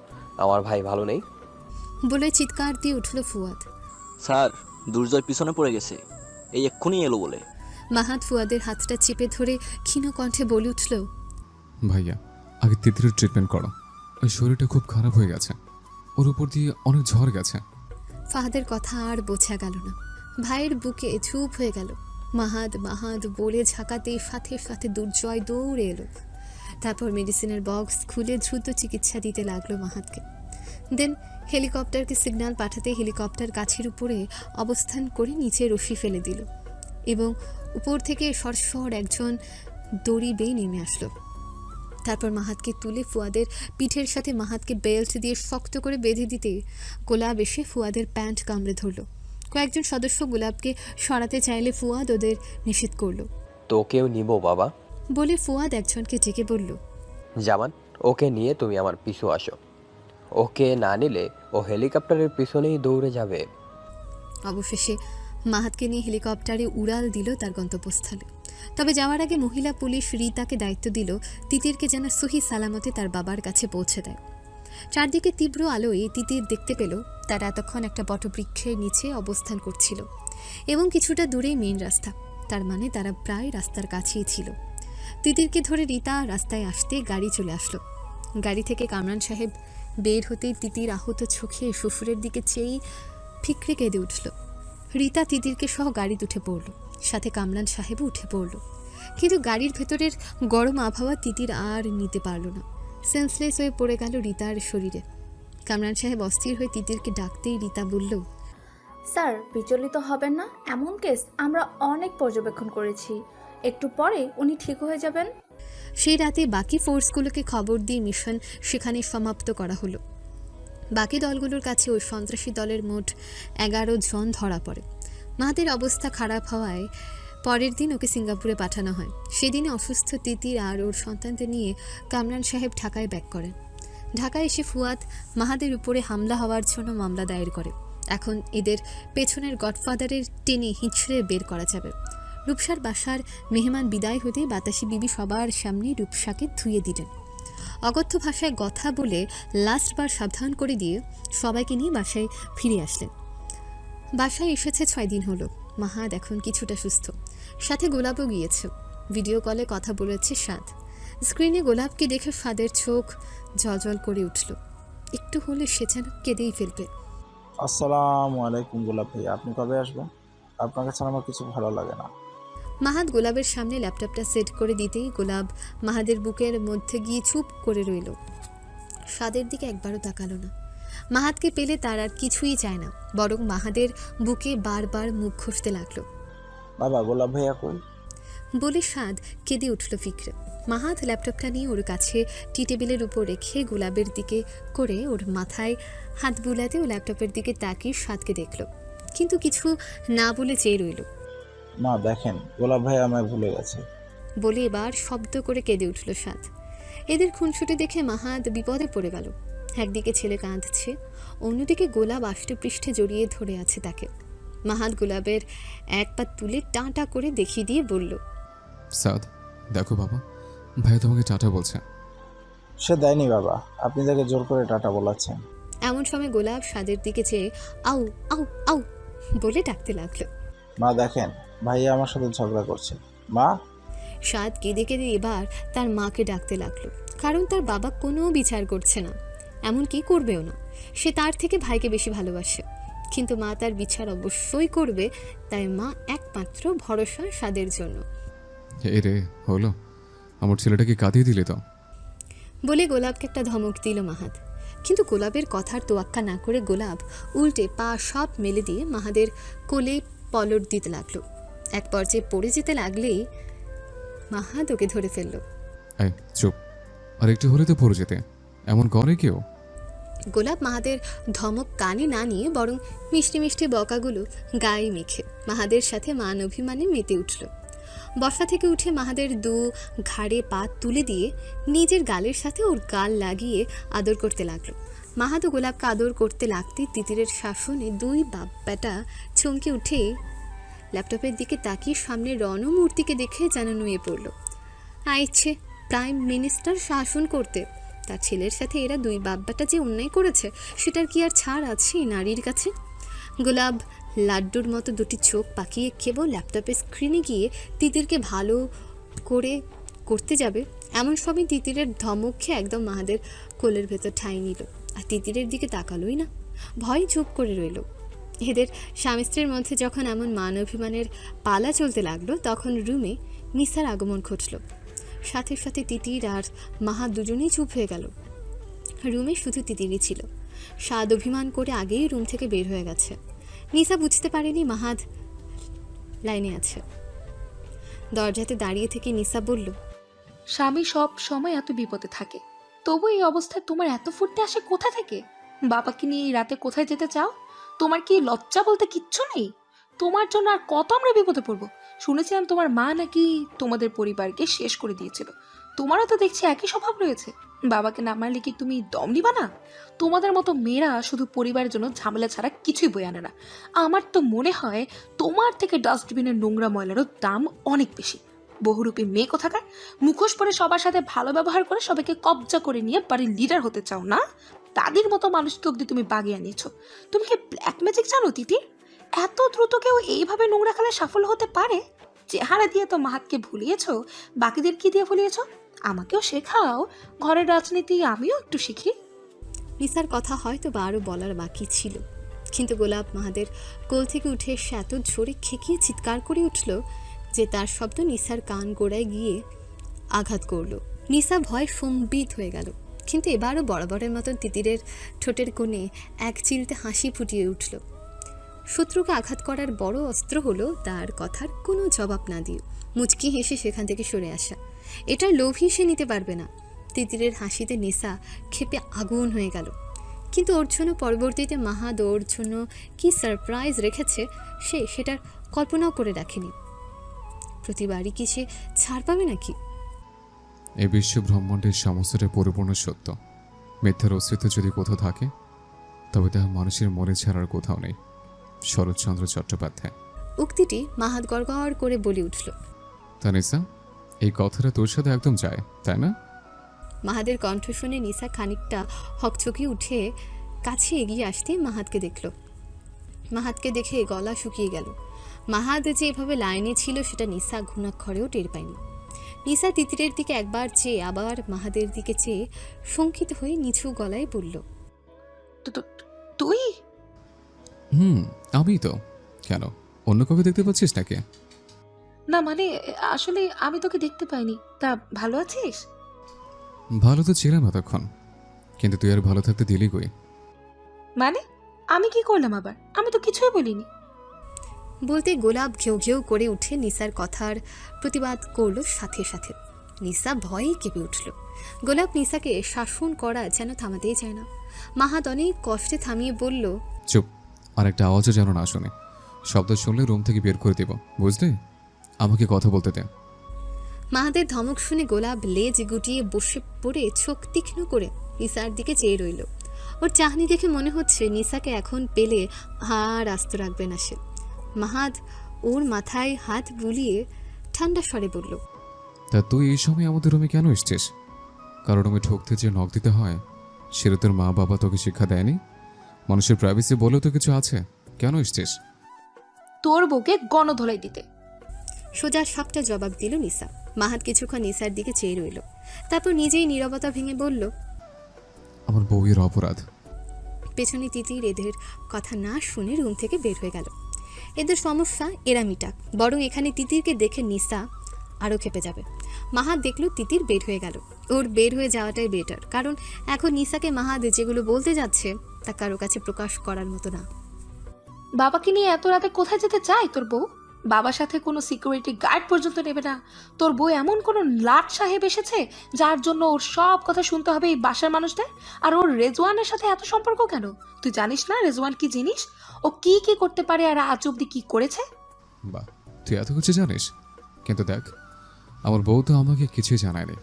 আমার ভাই ভালো নেই? বলে চিৎকার দিয়ে উঠল ফুয়াদ। স্যার, দুর্জয় পিছনে পড়ে গেছে, এই এক্ষুনি এলো বলে। মাহাত ফুয়াদের হাতটা চেপে ধরে ক্ষীণ কণ্ঠে বলে উঠল, ভাইয়া, আগে তিতিরের ট্রিটমেন্ট করো, ওই শরীরটা খুব খারাপ হয়ে গেছে, ওর উপর দিয়ে অনেক ঝড় গেছে। ফাহাদের কথা আর বোঝা গেল না, ভাইয়ের বুকে চুপ হয়ে গেল। মাহাদ মাহাদ বলে ঝাঁকাতেই সাথে সাথে দুর্জয় দৌড়ে এলো। তারপর মেডিসিনের বক্স খুলে দ্রুত চিকিৎসা দিতে লাগলো মাহাদকে। দেন হেলিকপ্টারকে সিগন্যাল পাঠাতে হেলিকপ্টার গাছের উপরে অবস্থান করে নিচে রশি ফেলে দিল এবং উপর থেকে সরসর একজন দড়ি বেয়ে নেমে আসলো। তারপর মাহাতকে তুলে ফুয়াদের পিঠের সাথে মাহাতকে বেল্ট দিয়ে শক্ত করে বেঁধে দিতে গোলাপ এসে ফুয়াদের প্যান্ট কামড়ে ধরল। কয়েকজন সদস্য গোলাপকে সরাতে চাইলে ফুয়াদ ওদের নিষেধ করলো। তোকেও নিব বাবা, বলে ফুয়াদ একজনকে ডেকে বলল, জামান, ওকে নিয়ে তুমি আমার পিছু আসো। ওকে না নিলে ও হেলিকপ্টারের পিছনেই দৌড়ে যাবে। অবশেষে মাহাতকে নিয়ে হেলিকপ্টারে উড়াল দিল তার গন্তব্যস্থলে। তবে যাওয়ার আগে মহিলা পুলিশ রীতাকে দায়িত্ব দিল তিতিরকে যেন সহি সালামতে তার বাবার কাছে পৌঁছে দেয়। চারদিকে তীব্র আলোয় তিতির দেখতে পেল তারা এতক্ষণ একটা বটবৃক্ষের নিচে অবস্থান করছিল এবং কিছুটা দূরেই মেইন রাস্তা, তার মানে তারা প্রায় রাস্তার কাছেই ছিল। তিতিরকে ধরে রীতা রাস্তায় আসতে গাড়ি চলে আসলো। গাড়ি থেকে কামরান সাহেব বের হতেই তিতির আহত চোখে শ্বশুরের দিকে চেয়েই ফিকরে কেঁদে উঠল। রীতা তিতিরকে সহ গাড়িতে উঠে পড়ল, সাথে কামরান সাহেবও উঠে পড়ল। কিন্তু গাড়ির ভেতরের গরম আবহাওয়া তিতির আর নিতে পারল না, সেন্সলেস হয়ে পড়ে গেল রীতার শরীরে। কামরান সাহেব অস্থির হয়ে তিতিরকে ডাকতেই রীতা বলল, স্যার, বিচলিত হবেন না, এমন কেস আমরা অনেক পর্যবেক্ষণ করেছি, একটু পরে উনি ঠিক হয়ে যাবেন। সেই রাতে বাকি ফোর্সগুলোকে খবর দিয়ে মিশন সেখানে সমাপ্ত করা হলো। বাকি দলগুলোর কাছে ওই সন্ত্রাসী দলের মোট 11 জন ধরা পড়ে। মাহাদের অবস্থা খারাপ হওয়ায় পরের দিন ওকে সিঙ্গাপুরে পাঠানো হয়। সেদিনে অসুস্থ তিতির আর ওর সন্তানদের নিয়ে কামরান সাহেব ঢাকায় ব্যাক করেন। ঢাকায় এসে ফুয়াদ মাহাদের উপরে হামলা হওয়ার জন্য মামলা দায়ের করে। এখন এদের পেছনের গডফাদারের টেনে হিঁচড়ে বের করা যাবে। রূপসার বাসার মেহমান বিদায় হতে বাতাসি বিবি সবার সামনে রূপসাকে ধুয়ে দিলেন। অগত্য ভাষায় কথা বলে লাস্টবার সাবধান করে দিয়ে সবাইকে নিয়ে বাসায় ফিরে আসলেন। বাসায় এসেছে 6 দিন হলো। মাহাদ এখন কিছুটা সুস্থ, সাথে গোলাপও গিয়েছে। ভিডিও কলে কথা বলেছে সাদ। স্ক্রিনে গোলাপকে দেখে সাদের চোখ জল করে উঠল। একটু হলে সে যেন কেঁদেই ফেলবে। আসসালামু আলাইকুম গোলাপ ভাই, আপনি কবে আসবেন? আপনার কাছে আমার কিছু ভালো লাগে না। মাহাদ গোলাপের সামনে ল্যাপটপটা সেট করে দিতেই গোলাপ মাহাদের বুকের মধ্যে গিয়ে চুপ করে রইল। সাদের দিকে একবারও তাকালো না। মাহাতকে পেলে তার আর কিছুই চায় না, বরং মাহাদের বুকে বারবার মুখ ঘষতে লাগলো। বাবা গোলাপ ভাইয়া কই? বলে সাদ কেঁদে উঠল ফিকরে। মাহাত ল্যাপটপটা নিয়ে ওর কাছে টি টেবিলের উপর রেখে গোলাপের দিকে করে ওর মাথায় হাত বুলাতে ও ল্যাপটপের দিকে তাকিয়ে সাদকে দেখল, কিন্তু কিছু না বলে চেয়ে রইল। মা দেখেন, গোলাপ ভাইয়া আমায় ভুলে গেছে। বলে এবার শব্দ করে কেঁদে উঠল সাদ। এদের খুনসুটি দেখে মাহাত বিপদে পড়ে গেল। একদিকে ছেলে কাঁদছে, অন্যদিকে গোলাপ আষ্টপৃষ্ঠে জড়িয়ে ধরে আছে তাকে। মাহাত গোলাপের এক পা তুলে টাটা করে দেখিয়ে দিয়ে বলল, সাদ দেখো বাবা, ভাই তোমাকে টাটা বলছে। সে দেয়নি বাবা, আপনি তাকে জোর করে টাটা বলাচ্ছেন। এমন সময় গোলাপ সাদের দিকে চেয়ে আউ আউ আউ বলে ডাকতে লাগলো। মা দেখেন, ভাইয়া আমার সাথে ঝগড়া করছে। মা। সাদ কেঁদে কেঁদে এবার তার মাকে ডাকতে লাগলো, কারণ তার বাবা কোনো বিচার করছে না, এমনকি করবেও না। সে তার থেকে ভাইকে বেশি ভালোবাসে, কিন্তু মা তার বিচার অবশ্যই করবে, তাই মা একমাত্র ভরসা সাদের জন্য। এই রে হলো, আমার ছেলেটাকে কাঁদিয়ে দিলে তো। বলে গোলাপকে একটা ধমক দিল মাহাত, কিন্তু গোলাপের কথার তোয়াক্কা না করে গোলাপ উল্টে পা সব মেলে দিয়ে মাহাদের কোলে পলট দিতে লাগলো। এক পর্যায়ে পড়ে যেতে লাগলেই মাহাত ওকে ধরে ফেলল। এই চুপ, আর একটু হলে তো পড়ে যেতে, এমন করে কেউ? গোলাপ মাহাদের ধমক কানে না নিয়ে বরং মিষ্টি মিষ্টি বকাগুলো গায়ে মেখে মাহাদের সাথে মান অভিমানে মেতে উঠল। বসা থেকে উঠে মাহাদের দু ঘাড়ে পা তুলে দিয়ে নিজের গালের সাথে ওর গাল লাগিয়ে আদর করতে লাগলো। মাহাদ ও গোলাপকে আদর করতে লাগতে তিতিরের শাসনে দুই বাপ বেটা চমকে উঠে ল্যাপটপের দিকে তাকিয়ে সামনে রণমূর্তিকে দেখে যেন নুয়ে পড়ল। আইছে প্রাইম মিনিস্টার শাসন করতে, তার ছেলের সাথে এরা দুই বাপ বেটা যে অন্যায় করেছে সেটার কি আর ছাড় আছে নারীর কাছে? গোলাপ লাড্ডুর মতো দুটি চোখ পাকিয়ে কেবল ল্যাপটপের স্ক্রিনে গিয়ে তিতিরকে ভালো করে করতে যাবে, এমন সময় তিতিরের ধমক খেয়ে একদম মাহাদের কোলের ভেতর ঠাঁই নিল, আর তিতিরের দিকে তাকালোই না, ভয় চুপ করে রইল। এদের স্বামী স্ত্রীর মধ্যে যখন এমন মান অভিমানের পালা চলতে লাগলো, তখন রুমে নিসার আগমন ঘটল। সাথে সাথে তিতির আর মাহাত দুজনেই চুপ হয়ে গেল। রুমে শুধু তিতিরই ছিল। সাদ অভিমান করে আগেই রুম থেকে বের হয়ে গেছে। নিসা বুঝতে পারেনি মাহাত লাইনে আছে। দরজাতে দাঁড়িয়ে থেকে নিসা বলল, স্বামী সব সময় এত বিপদে থাকে, তবু এই অবস্থায় তোমার এত ফুটতে আসে কোথা থেকে? বাবাকে নিয়ে এই রাতে কোথায় যেতে চাও? তোমার কি লজ্জা বলতে কিচ্ছু নেই? তোমার জন্য আর কত আমরা বিপদে পড়বো। শুনেছিলাম তোমার মা নাকি তোমাদের পরিবারকে শেষ করে দিয়েছিল। তোমারও তো দেখছি একই স্বভাব রয়েছে। বাবাকে না মারলে কি তুমি দম নিবা না? তোমাদের মতো মেয়েরা শুধু পরিবারের জন্য ঝামেলা ছাড়া কিছুই বয়ে আনে না। আমার তো মনে হয় তোমার থেকে ডাস্টবিনের নোংরা ময়লারও দাম অনেক বেশি। বহুরূপী মেয়ে কোথাকার, মুখোশ পরে সবার সাথে ভালো ব্যবহার করে সবাইকে কবজা করে নিয়ে বাড়ির লিডার হতে চাও না? তাদের মতো মানুষকে অব্দি তুমি বাগিয়ে আনিয়েছো। তুমি কি ব্ল্যাক ম্যাজিক জানো তিতির? এত দ্রুত কেউ এইভাবে নোংরা খেলায় সাফল্য হতে পারে? চেহারা দিয়ে তো মাহাতকে ভুলিয়েছো, বাকিদের কি দিয়ে ভুলিয়েছো? আমাকেও শেখাও, ঘরের রাজনীতি আমিও একটু শিখি। নিসার কথা হয়তো বা আরও বলার বাকি ছিল, কিন্তু গোলাপ মাহাদের কোল থেকে উঠে সে এত জোরে খেকিয়ে চিৎকার করে উঠল যে তার শব্দ নিসার কান গোড়ায় গিয়ে আঘাত করল। নিসা ভয় সম্বিত হয়ে গেল, কিন্তু এবারও বরাবরের মতন তিতিরের ঠোঁটের কোণে এক চিলতে হাসি ফুটিয়ে উঠল। শত্রুকে আঘাত করার বড় অস্ত্র হলো তার কথার কোনো জবাব না দিয়ে মুচকি হেসে সেখান থেকে সরে আসা। এটার লোভই সে নিতে পারবে না। তিতিরের হাসিতে নিসা ক্ষেপে আগুন হয়ে গেল, কিন্তু ওর জন্য পরবর্তীতে মাহাদ ওর জন্য কি সারপ্রাইজ রেখেছে সে সেটার কল্পনাও করে রাখেনি। প্রতিবারই কি সে ছাড় পাবে নাকি? এই বিশ্ব ব্রহ্মাণ্ডের সমস্তটা পরিপূর্ণ সত্য। মিথ্যার অস্তিত্ব যদি কোথাও থাকে, তবে তাহা মানুষের মনে ছাড়ার কোথাও নেই। শরৎচন্দ্র চট্টোপাধ্যায়। উক্তিটি মাহাদ গড়গড় করে বলে উঠল। তানিসা, এই কথাটা তোর সাথে একদম যায়, তাই না? মাহাদের কণ্ঠ শুনে নিসা খানিকটা হকচকিয়ে উঠে কাছে এগিয়ে আসতে মাহাদকে দেখল। মাহাদকে দেখে গলা শুকিয়ে গেল। মাহাদ যে এভাবে লাইনে ছিল সেটা নিসা ঘুণাক্ষরেও টের পায়নি। নিসা তিতিরের দিকে একবার চেয়ে আবার মাহাদের দিকে চেয়ে শঙ্কিত হয়ে নিচু গলায় বলল, তুই? আমি তো। কেন, অন্য কাউকে দেখতে পাচ্ছিস নাকি? না মানে আসলে আমি তোকে দেখতে পাইনি। তা ভালো আছিস? ভালো তো ছিলাম এতক্ষণ, কিন্তু তুই আর ভালো থাকতে দিলি কই? মানে আমি কি করলাম আবার? আমি তো কিছুই বলিনি। বলতে গোলাপ ঘেউ ঘেউ করে উঠে নিসার কথার প্রতিবাদ করলো সাথে সাথে। নিসা ভয়ে কেঁপে উঠল। গোলাপ নিসাকে শাসন করা যেন থামাতেই চায় না। মাহাত অনেক কষ্টে থামিয়ে বলল, চুপ, আর একটা আওয়াজও যেন না শুনে। শব্দ শুনলে রুম থেকে বের করে দেব, বুঝলি? আমাকে কথা বলতে দে। মাহাদের ধমক শুনে গোলাপ লেজ গুটিয়ে বসে পড়ে চোখ তীক্ষ্ণ করে নিসার দিকে চেয়ে রইল। ওর চাহনি দেখে মনে হচ্ছে নিসাকে এখন পেলে আর আস্ত রাখবে না সে। মাহাদ ওর মাথায় হাত বুলিয়ে ঠান্ডা স্বরে বলল, তা তুই এই সময় আমাদের রুমে কেন এসছিস? কারণ রুমে ঢুকতে যে নখ দিতে হয় সেটা তোর মা বাবা তোকে শিক্ষা দেয়নি? মানুষের প্রাইভেসি বলেও তো কিছু আছে, কেন এসছিস? তোর বউকে গণধোলাই দিতে। সোজা সাপটা জবাব দিল নিসা। মাহাদ কিছুক্ষণ নিসার দিকে চেয়ে রইল, তারপর নিজেই নীরবতা ভেঙে বলল, আমার বউয়ের অপরাধ। পেছনে তিতির এদের কথা না শুনে রুম থেকে বের হয়ে গেল। এদের সমস্যা এরা মিটাক, বরং এখানে তিতিরকে দেখে নিসা আরও খেপে যাবে। মাহাদ দেখল তিতির বের হয়ে গেল। ওর বের হয়ে যাওয়াটাই বেটার, কারণ এখন নিসাকে মাহাদ যেগুলো বলতে যাচ্ছে তা কারো কাছে প্রকাশ করার মতো না। বাবাকে নিয়ে এত রাতে কোথায় যেতে চায় তোর বউ? বাবার সাথে কোনো সিকিউরিটি গার্ড পর্যন্ত নেবে না। তোর বউ এমন কোনো লাট সাহেব এসেছে যার জন্য ওর সব কথা শুনতে হবে এই বাসার মানুষদের? আর ওর রেজওয়ানের সাথে এত সম্পর্ক কেন? তুই জানিস না রেজওয়ান কি জিনিস? ও কি কি করতে পারে আর আজ অব্দি কি করেছে? বাহ, তুই এত কিছু জানিস। কিন্তু দেখ, আমার বউ তো আমাকে কিছুই জানায়নি।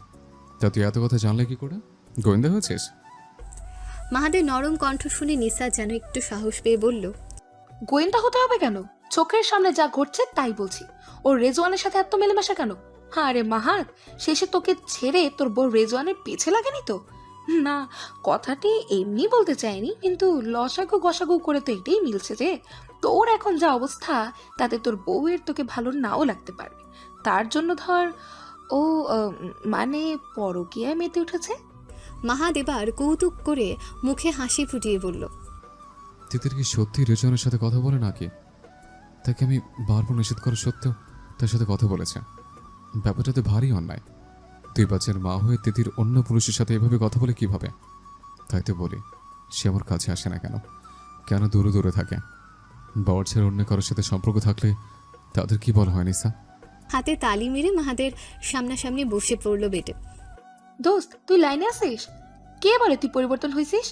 তা তুই এত কথা জানলে কি করে? গোয়েন্দা হয়েছিস? মাহাদের নরম কণ্ঠ শুনে নিসা যেন একটু সাহস পেয়ে বলল, গোয়েন্দা হতে হবে কেন? চোখের সামনে যা ঘটছে তাই বলছি। ওর রেজওয়ানের সাথে এত মেলামেশা কেন? আরে মাহাত, শেষে তোকে ছেড়ে তোর বউ রেজওয়ানের পেছে লাগেনি তো? না, কথাটি এমনি বলতে চাইনি, কিন্তু লসাগু গসাগু করে তো এটাই মিলছে যে তোর এখন যা অবস্থা তাতে তোর বউয়ের তোকে ভালো নাও লাগতে পারবে। তার জন্য ধর ও মানে পরকীয়ায় মেতে উঠেছে। মাহাদ এবার কৌতুক করে মুখে হাসি ফুটিয়ে বলল, তিতির কি সত্যি রেজওয়ানের সাথে কথা বলে নাকি? তাকে আমি বারবার নিষেধ করা সত্ত্বেও তার সাথে কথা বলেছে। ব্যাপারটাতে ভারী অন্যায়। তুই বাচ্চার মা হয়ে তিতির অন্য পুরুষের সাথে এভাবে কথা বলে কিভাবে? তাই তো বলি, সে আমার কাছে আসে না কেন? কেন দূরে দূরে থাকে? বাবার ছেড়ে অন্য কারোর সাথে সম্পর্ক থাকলে তাদের কি বলা হয় নিসা? হাতে তালি মেরে মাহাদের সামনাসামনি বসে পড়ল বেটে। দোস্ত, তুই লাইনে আসিস? কে বলে তুই পরিবর্তন হয়েছিস?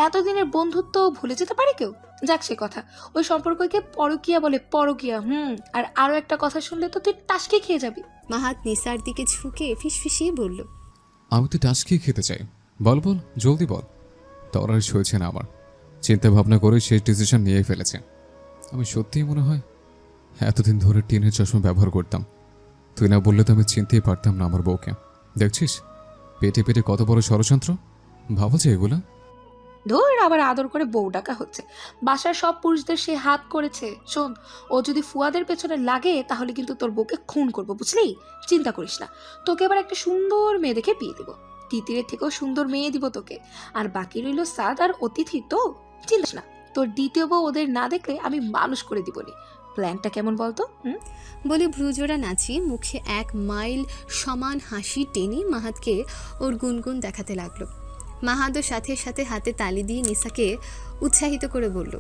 এতদিনের বন্ধুত্ব ভুলে যেতে পারে কেউ? যাক সে কথা, ওই সম্পর্ককে পরকীয়া বলে, পরকীয়া। আর আরো একটা কথা শুনলে তো তুই টাসকে খেয়ে যাবি। মাহাদ নিসার দিকে ঝুঁকে ফিসফিসিয়ে বলল, আমি তো টাসকিয়ে খেতে চাই। বল বল, জলদি বল। তোর আর সইছে না আমার। চিন্তা ভাবনা করে শেষ ডিসিশন নিয়ে ফেলেছে। আমি সত্যিই মনে হয় এতদিন ধরে টিনের চশমা ব্যবহার করতাম। তুই না বললে তো আমি চিনতেই পারতাম না আমার বউকে। দেখছিস পেটে পেটে কত বড় ষড়যন্ত্র। ভাবছে এগুলা? ধর, আবার আদর করে বউ ডাকা হচ্ছে। বাসার সব পুরুষদের সে হাত করেছে। শোন, ও যদি ফুয়াদের পেছনে লাগে তাহলে কিন্তু তোর বউকে খুন করবো, বুঝলি? চিন্তা করিস না, তোকে এবার একটা সুন্দর মেয়ে দেখে বিয়ে দিব। তিতিরের থেকেও সুন্দর মেয়ে দিব তোকে। আর বাকি রইল সাদ আর অতিথি। তো চিন্তা না, তোর দ্বিতীয় বউ ওদের না দেখলে আমি মানুষ করে দিবনি। প্ল্যানটা কেমন বলতো? বলে ভ্রুজোড়া নাচিয়ে মুখে 1 মাইল সমান হাসি টেনে মাহাদকে ওর গুনগুন দেখাতে লাগলো। মাহাদও সাথে সাথে হাতে তালি দিয়ে নিসাকে উৎসাহিত করে বলল,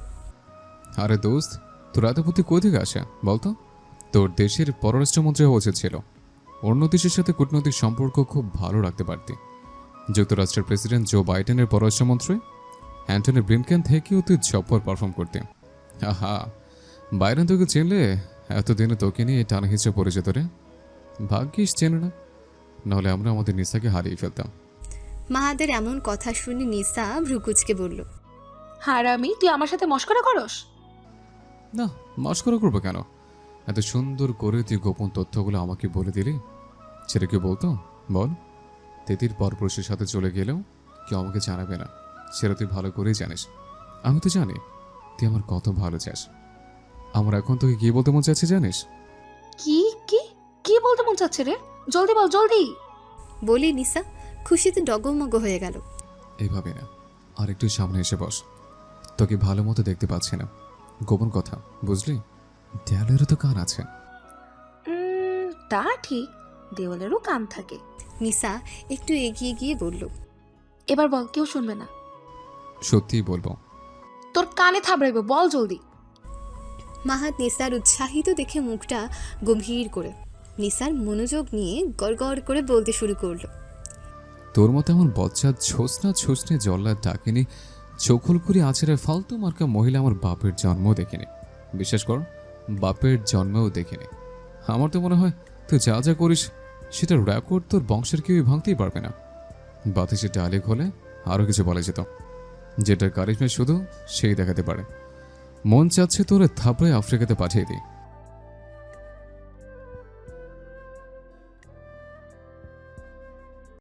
আরে দোস্ত, তোর এত বুদ্ধি কই থেকে আসে বলতো? তোর দেশের পররাষ্ট্রমন্ত্রী হওয়া উচিত ছিল। অন্য দেশের সাথে কূটনৈতিক সম্পর্ক খুব ভালো রাখতে পারতি। যুক্তরাষ্ট্রের প্রেসিডেন্ট জো বাইডেনের পররাষ্ট্রমন্ত্রী অ্যান্টনি ব্লিনকেন থেকেও তুই ঝপ্পর পারফর্ম করতে। আহা, বাইডেন তোকে চিনলে এতদিনে তোকে নিয়ে টানা হিচড়ে পড়ে যেত রে। ভাগ্যিস চেনে না, নাহলে আমরা আমাদের নিসাকে হারিয়ে ফেলতাম। মাহাদের এমন কথা শুনে নিসা ভ্রুকুচকে বলল, হারামি, তুই আমার সাথে মশকরা করস? না, মস্করা করবো কেন? এত সুন্দর করে তুই গোপন তথ্যগুলো আমাকে বলে দিলি। সেটা কি বলতো বল? তিতির পরপুরুষের সাথে চলে গেলেও কেউ আমাকে জানাবে না, সেটা তুই ভালো করেই জানিস। আমি তো জানি তুই আমার কত ভালো চাস। আমার এখন তোকে কি বলতে মন চাচ্ছে জানিস? কি কি কি বলতে মন চাচ্ছে রে? জলদি বল, জলদি। বলে নিসা খুশিতে ডগমগ হয়ে গেল। এইভাবে না, আর একটু সামনে এসে বস। তোকে ভালো মতো দেখতে পাচ্ছি না। গোপন কথা, বুঝলি? দেয়ালেরও তো কান আছে। তা ঠিক, দেওয়ালেরও কান থাকে। নিসা একটু এগিয়ে গিয়ে বলল, এবার বল, কেউ শুনবে না। সত্যিই বলবো। তোর কানে থাবড়াইবে, বল জলদি। মাহাত নিসার উৎসাহিত দেখে মুখটা গম্ভীর করে নিসার মনোযোগ নিয়ে গড়গড় করে বলতে শুরু করলো। তোর মতো এমন বচ্চা ছোসনে জল্লাদ ডাকেনি, চোখল করে আছাড়ে ফালতু মার্কা মহিলা আমার বাপের জন্মও দেখিনি। বিশ্বাস কর, বাপের জন্মেও দেখিনি। আমার তো মনে হয় তুই যা যা করিস সেটা রেকর্ড তোর বংশের কেউই ভাঙতেই পারবে না। বাতিসে ডায়ালেগ হলে আরও কিছু বলা যেত, যেটা কারিশমা শুধু সেই দেখাতে পারে। মন চাচ্ছে তোরে থাপড়ায় আফ্রিকাতে পাঠিয়ে দিই।